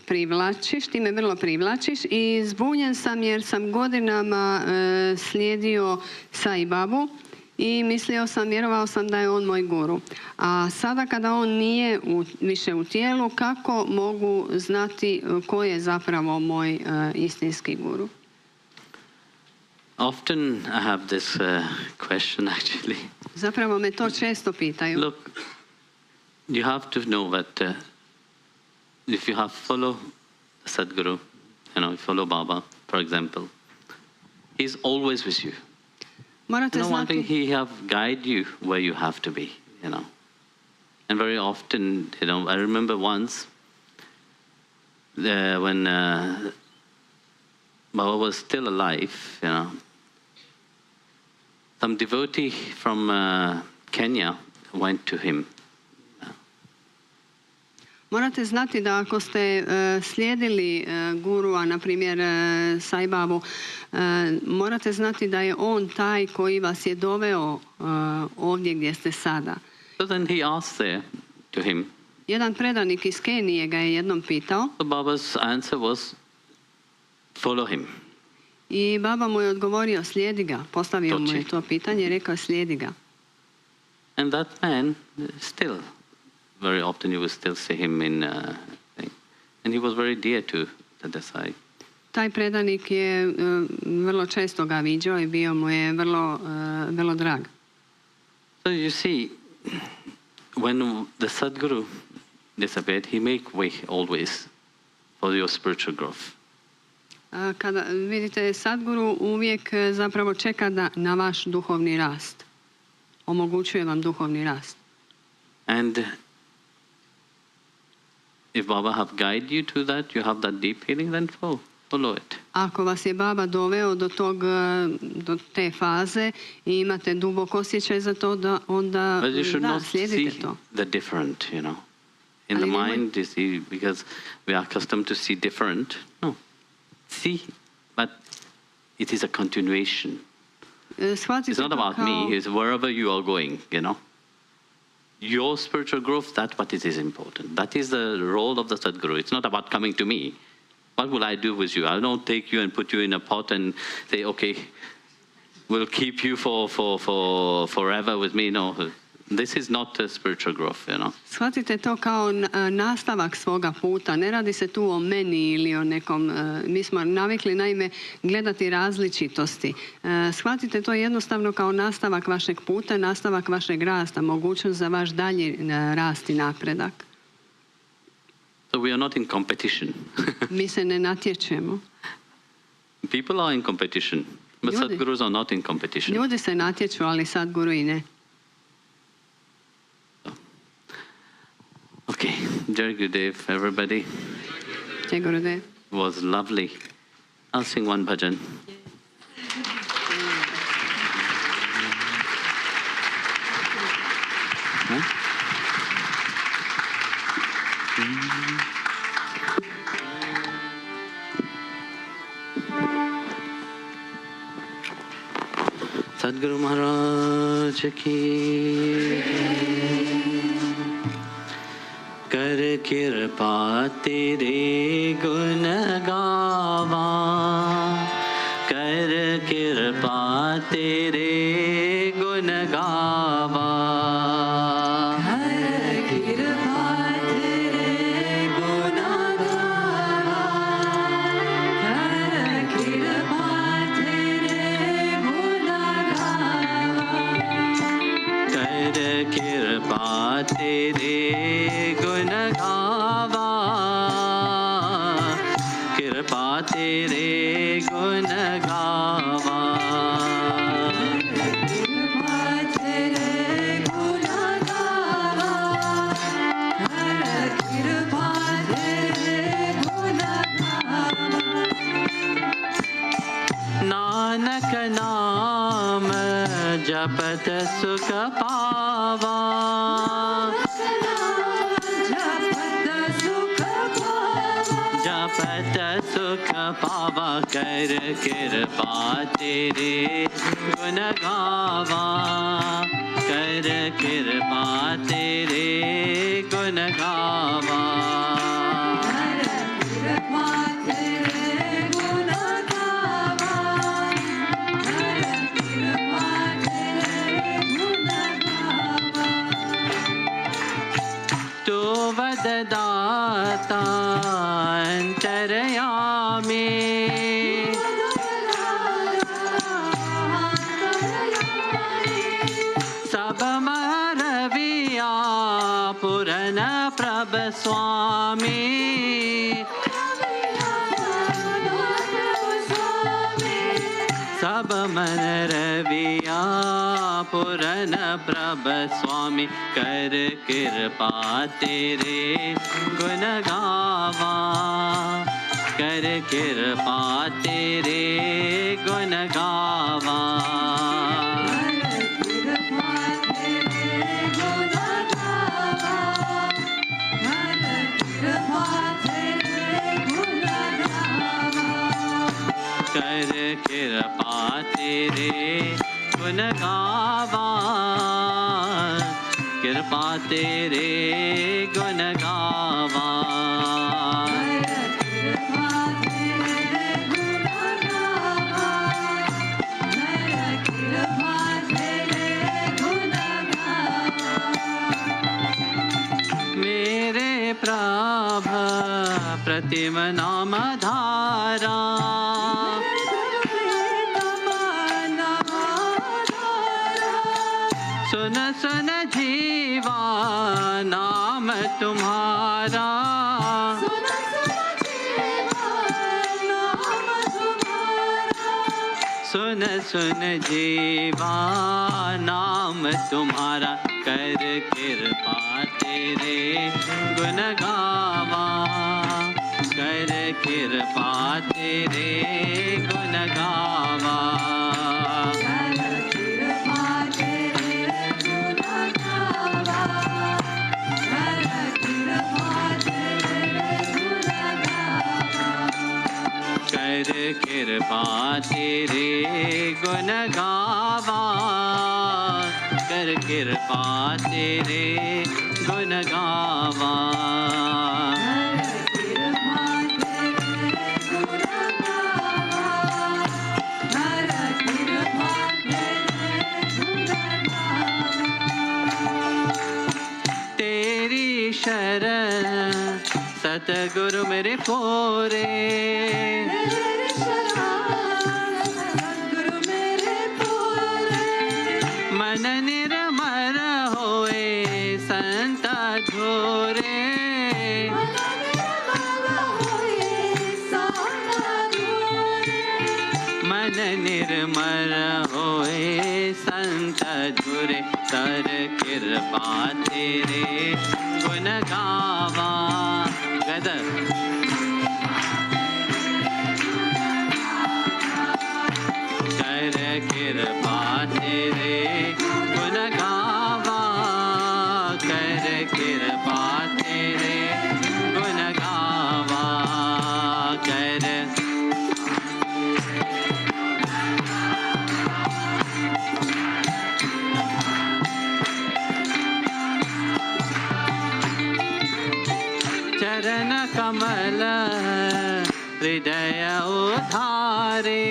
privlačiš, ti me vrlo privlačiš i zbunjen sam jer sam godinama slijedio Sai Babu i vjerovao sam da je on moj guru. A sada kada on nije više u tijelu, kako mogu znati ko je zapravo moj istinski guru?
Often I have this question actually.
Zapravo me to često pitaju.
Look, you have to know that if you have follow Satguru, follow Baba, for example, he's always with you.
Morate
One thing,
znati,
he have guide you where you have to be, And very often, I remember once when Baba was still alive, some devotee from Kenya went to him.
morate znati da ako ste slijedili gurua, na primjer Sai Babu, morate znati da je on taj koji vas je doveo ovdje gdje ste sada.
So then he asked there to him.
Jedan predanik iz Kenije ga je jednom pitao.
So Baba's answer was, follow him.
I Baba mu je odgovorio, slijedi ga. Postavio mu je to pitanje i rekao, slijedi ga.
And that man still, very often you will still see him in, and he was very dear to the Desai.
Taj predanik je vrlo često ga viđao i bio mu je vrlo drag.
So you see, when the Satguru disappeared, he make way always for your spiritual growth.
Kada vidite, Satguru uvijek zapravo čeka na vaš duhovni rast. Omogućuje vam duhovni rast.
And if Baba have guided you to that, you have that deep feeling, then follow it.
Ako vas je Baba doveo do te faze i imate dubok osjećaj za to, onda
But you should not
slijedite
see
to.
the different, In the mind, you see, because we are accustomed to see different. No. See, but it is a continuation. It's not about me, it's wherever you are going, Your spiritual growth, that's what is important. That is the role of the Satguru. It's not about coming to me. What will I do with you? I don't take you and put you in a pot and say, okay, we'll keep you for forever with me. No, This is not a spiritual growth, you know.
Shvatite to kao nastavak svoga puta. Ne radi se tu o meni ili o nekom... Mi smo navikli naime gledati različitosti. Shvatite to jednostavno kao nastavak vašeg puta, nastavak vašeg rasta, mogućnost za vaš dalji rast i napredak.
So we are not in competition.
Mi se ne natječemo.
People are in competition, but Satgurus are not in competition.
Ljudi se natječu, ali Satguru i ne.
Okay, Jai Gurudev, everybody.
Jai Gurudev.
It was lovely. I'll sing one bhajan. Satguru Maharaj ki कर कृपा तेरे गुण गावा कर कृपा तेरे गुण गावा तेरे गुण गावा कृपा तेरे गुण गावा कृपा तेरे गुण गावा कृपा तेरे गुण गावा नानक नाम जपत सुख पावा जपत सुख पावा कर कृपा तेरे गुण गावा कर कृपा तेरे गुण गावा दाता अंतरयामी सब मरविया पुरन प्रभ स्वामी सब मन रविया पुरन प्रभ स्वामी कर कृपा तेरे गुण गावा कर कृपा तेरे गुण गावा कर कृपा तेरे गुण गावा कृपा तेरे गुण गावा मेरे प्रभ प्रतिम नाम धारा सुन सुन जीवा नाम तुम्हारा सुन सुन जीवा नाम तुम्हारा कर कृपा तेरे गुण गावा कर कृपा तेरे गुण गावा कर कृपा तेरे गुण गावा कर कृपा तेरे गुण गावा सतगुरु मेरे पूरे मन निर्मल होए संत झोरे मन निर्मल होए संत झोरे तर कृपा तेरे गुण गावा गद कर कृपा तेरे गुण गावा कर कृपा तेरे गुण गावा कर चरण कमल हृदय उधारे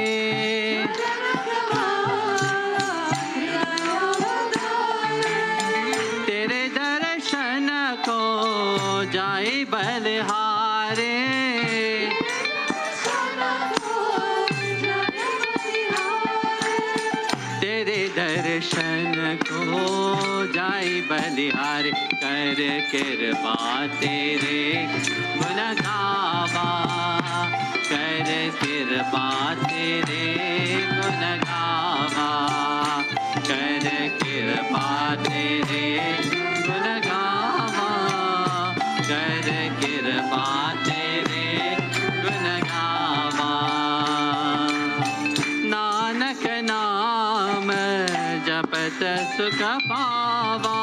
तेरे दर्शन को जाए बलिहारे तेरे दर्शन को जाए बलिहारे कर कृपा तेरे गुण गावा कर कृपा तेरे गुण गावा कर कृपा तेरे गुण गावा कर कृपा तेरे गुण गावा नानक नाम जपत सुख पावा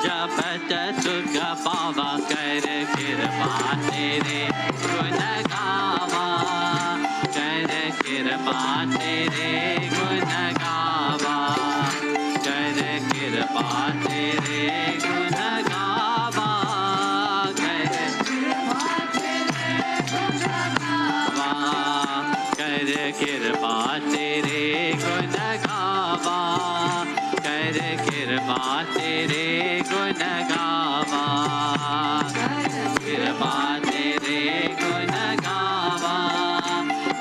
जपत सुख पावा कर कृपा तेरे गुण गावा कर कृपा तेरे गुण गावा कर कृपा तेरे गुण गावा कर कृपा तेरे गुण गावा कर कृपा तेरे गुण गावा कृपा तेरे गुण गावा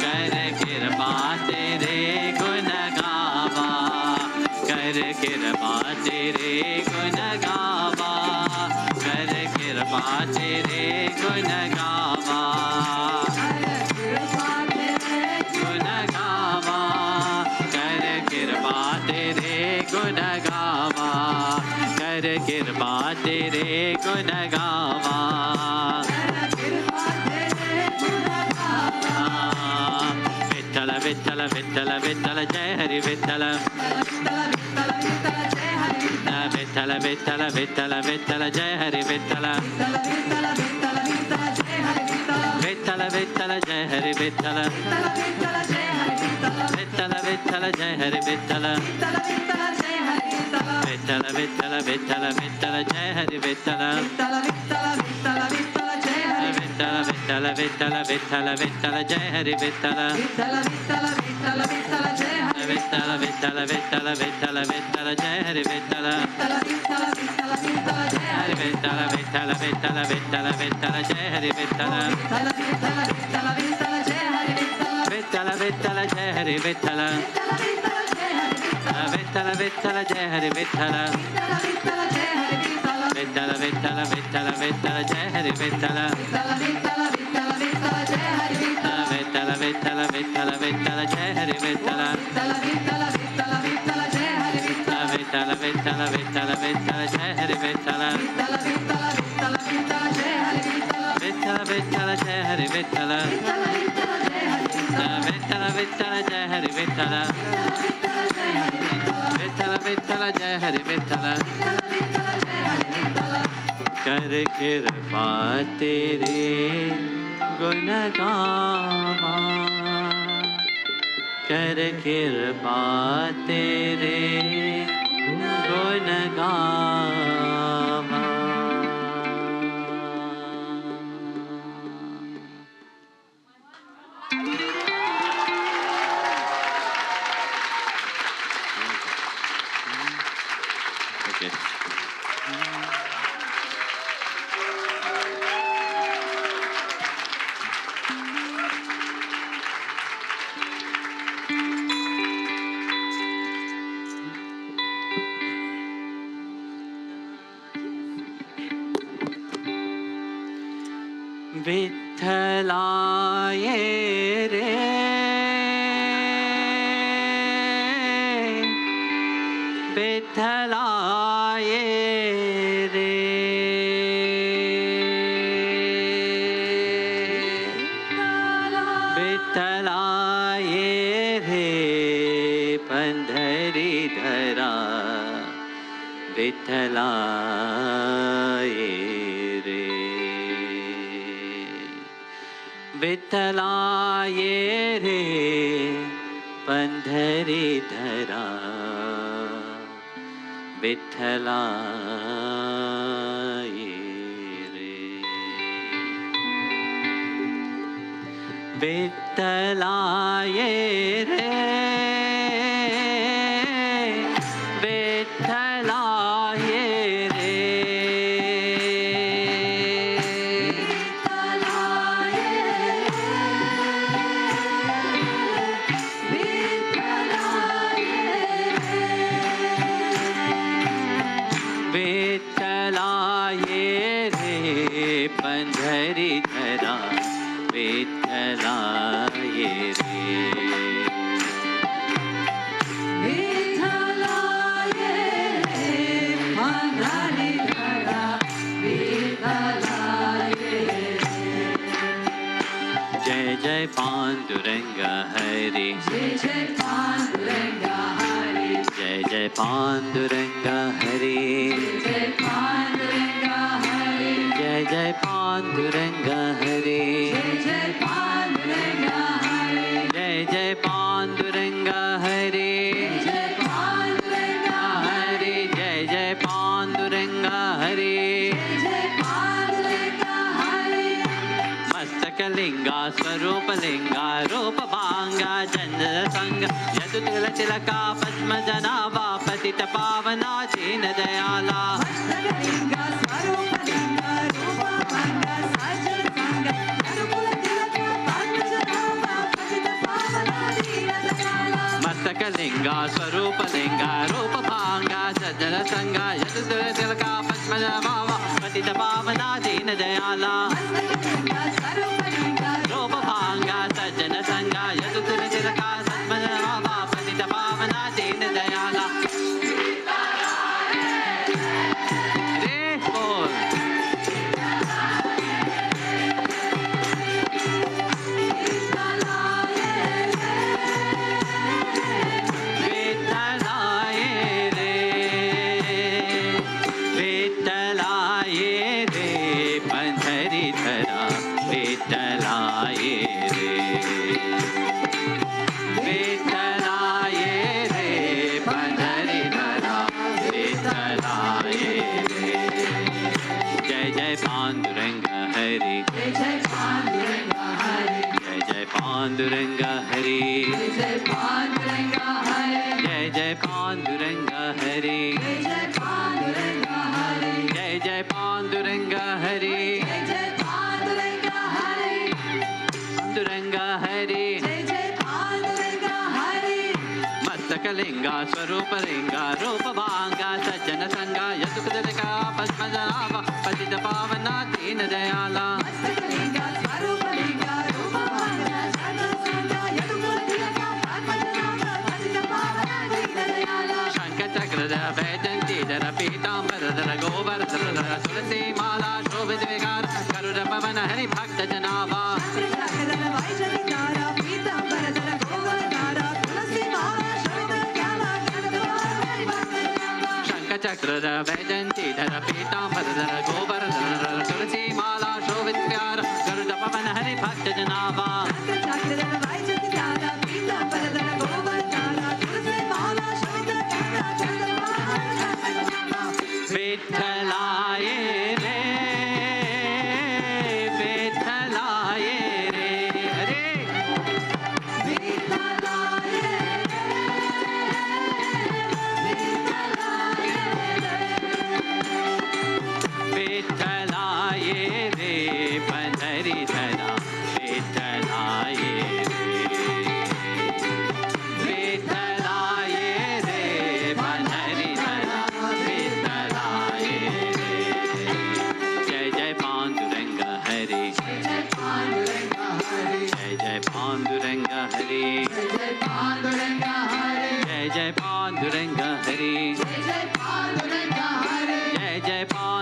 कर कृपा तेरे गुण गावा कर कृपा तेरे गुण गावा कर कृपा तेरे गुण गावा गुण गावा कर कृपा तेरे गुण गावा कर कृपा तेरे गुण गावा विठ्ठल विठ्ठल विठ्ठल विठ्ठल जय हरि विठ्ठल विठ्ठल विठ्ठल विठ्ठल विठ्ठल जय हरि विठ्ठल विठ्ठल विठ्ठल जय हरि विठ्ठल विठ्ठल विठ्ठल जय हरि विठ्ठल विठ्ठल विठ्ठल विठ्ठल विठ्ठल जय हरि विठ्ठल विठ्ठल विठ्ठल विठ्ठल विठ्ठल विठ्ठल जय हरि विठ्ठल विठ्ठल विठ्ठल विठ्ठल विठ्ठल विठ्ठल जय हरि विठ्ठल हरि विठ्ठल विठ्ठल विठ्ठल विठ्ठल विठ्ठल जय हरि विठ्ठल विठ्ठल विठ्ठल जय हरि विठ्ठल विठ्ठल विठ्ठल जय हरि विठ्ठल विठ्ठल विठ्ठल विठ्ठल विठ्ठल जय हरि विठ्ठल विठ्ठल विठ्ठल विठ्ठल विठ्ठल जय हरि विठ्ठल विठ्ठल विठ्ठल विठ्ठल विठ्ठल जय हरि विठ्ठल विठ्ठल विठ्ठल जय हरि विठ्ठल विठ्ठल विठ्ठल जय हरि विठ्ठल विठ्ठल विठ्ठल जय हरि विठ्ठल कर कृपा तेरे गुण गावा कर कृपा तेरे गुण गावा Okay. विठ्ठलाये रे विठ्ठलाये रे विठ्ठलाये रे पंढरीधरा विठ्ठलाये रे विठ्ठलाये रे पंढरीधरा विठ्ठलाये रे विठ्ठलाये रे विठ्ठलाये रे विठ्ठलाये रे पंढरीधरा विठ्ठलाये रे
विठ्ठलाये रे पंढरीधरा विठ्ठलाये
जय जय पांडुरंग हरि
जय जय पांडुरंग हरि
जय जय पांडुरंग हरि
जय पांडुरंग हरि
जय जय पांडुरंग हरि
जय पांडुरंग हरि
जय जय पांडुरंग हरि
जय पांडुरंग
हरि जय जय पांडुरंग हरि
जय पांडुरंग हरि
मस्तकलिंगा स्वरूपलिंगा रूपभांगा चंद्र संग यदुतिल तिलका पद्मजनाभा पतित पावना दीन दयाला
मस्तकलिंग स्वरूपलिंग रूपभंग सज्जन संग यदुकुल तिलक पद्मजनाभ पतित पावना दीन दयाला
मस्तकलिंगा स्वरूपलिंगा रूपभांगा सज्जन संग यदुतिल तिलका पद्मजनाभा पतित पावना दीन दयाला
मस्तकलिंग स्वरूपलिंग
रूपभांगा सज्जन संग यदुतिल तिलका पद्मजनाभा पतित पावना दीन दयाला रे बोल विठ्ठलाये रे विठ्ठलाये रे पंढरीधरा विठ्ठलाये रे विठ्ठलाये रे पंढरीधरा विठ्ठलाये रे जय जय पांडुरंग हरि
जय जय पांडुरंग हरि
जय जय पांडुरंग हरि
जय पांडुरंग हरि
जय जय पांडुरंग हरि
जय पांडुरंग हरि
जय जय पांडुरंग हरि
जय पांडुरंग हरि
पांडुरंग हरि
जय जय पांडुरंग हरि
मस्तकलिंगा स्वरूपलिंगा रूपभांगा सज्जन संगा यदुकुलका पद्मजनाभ पतित पावना दीन दयाला
मस्तकलिंग स्वरूपलिंग रूपभंग सज्जन संग यदुकुल तिलक पद्मजनाभ पतित पावना दीन दयाला
शंख चक्र वैजंती धर पीतांबर धर गोवर्धन धर तुलसी माला शोभित विकार करुण पवन हरि भक्त जनाभा
चक्रधर वैजयंतीधर पीतांबरधर गोवर्धनधर तुलसी माला शोभितविकार
शंख चक्र वैजंती धर पीतांबर धर गोवर्धन धर तुलसी माला शोभित प्यार करुण पवन हरि भक्त जनाभा
चक्रधर वैजयंतीधर पीतांबरधर गोवर्धनधर तुलसी माला शोभितविकार
विठ्ठलाये रे विठ्ठलाये रे हरे
विठ्ठलाये विठ्ठलाये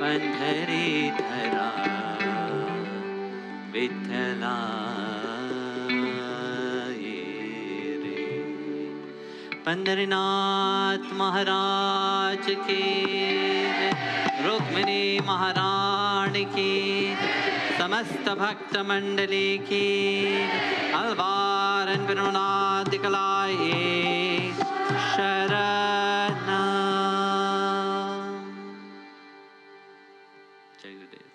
पंढरीधरा Vithala Pandarinath Maharaj ki Rukmini Maharani ki Samasta Bhakta Mandali ki Alvar and Vinod Dikalai Sharanam. Jai Gurudev.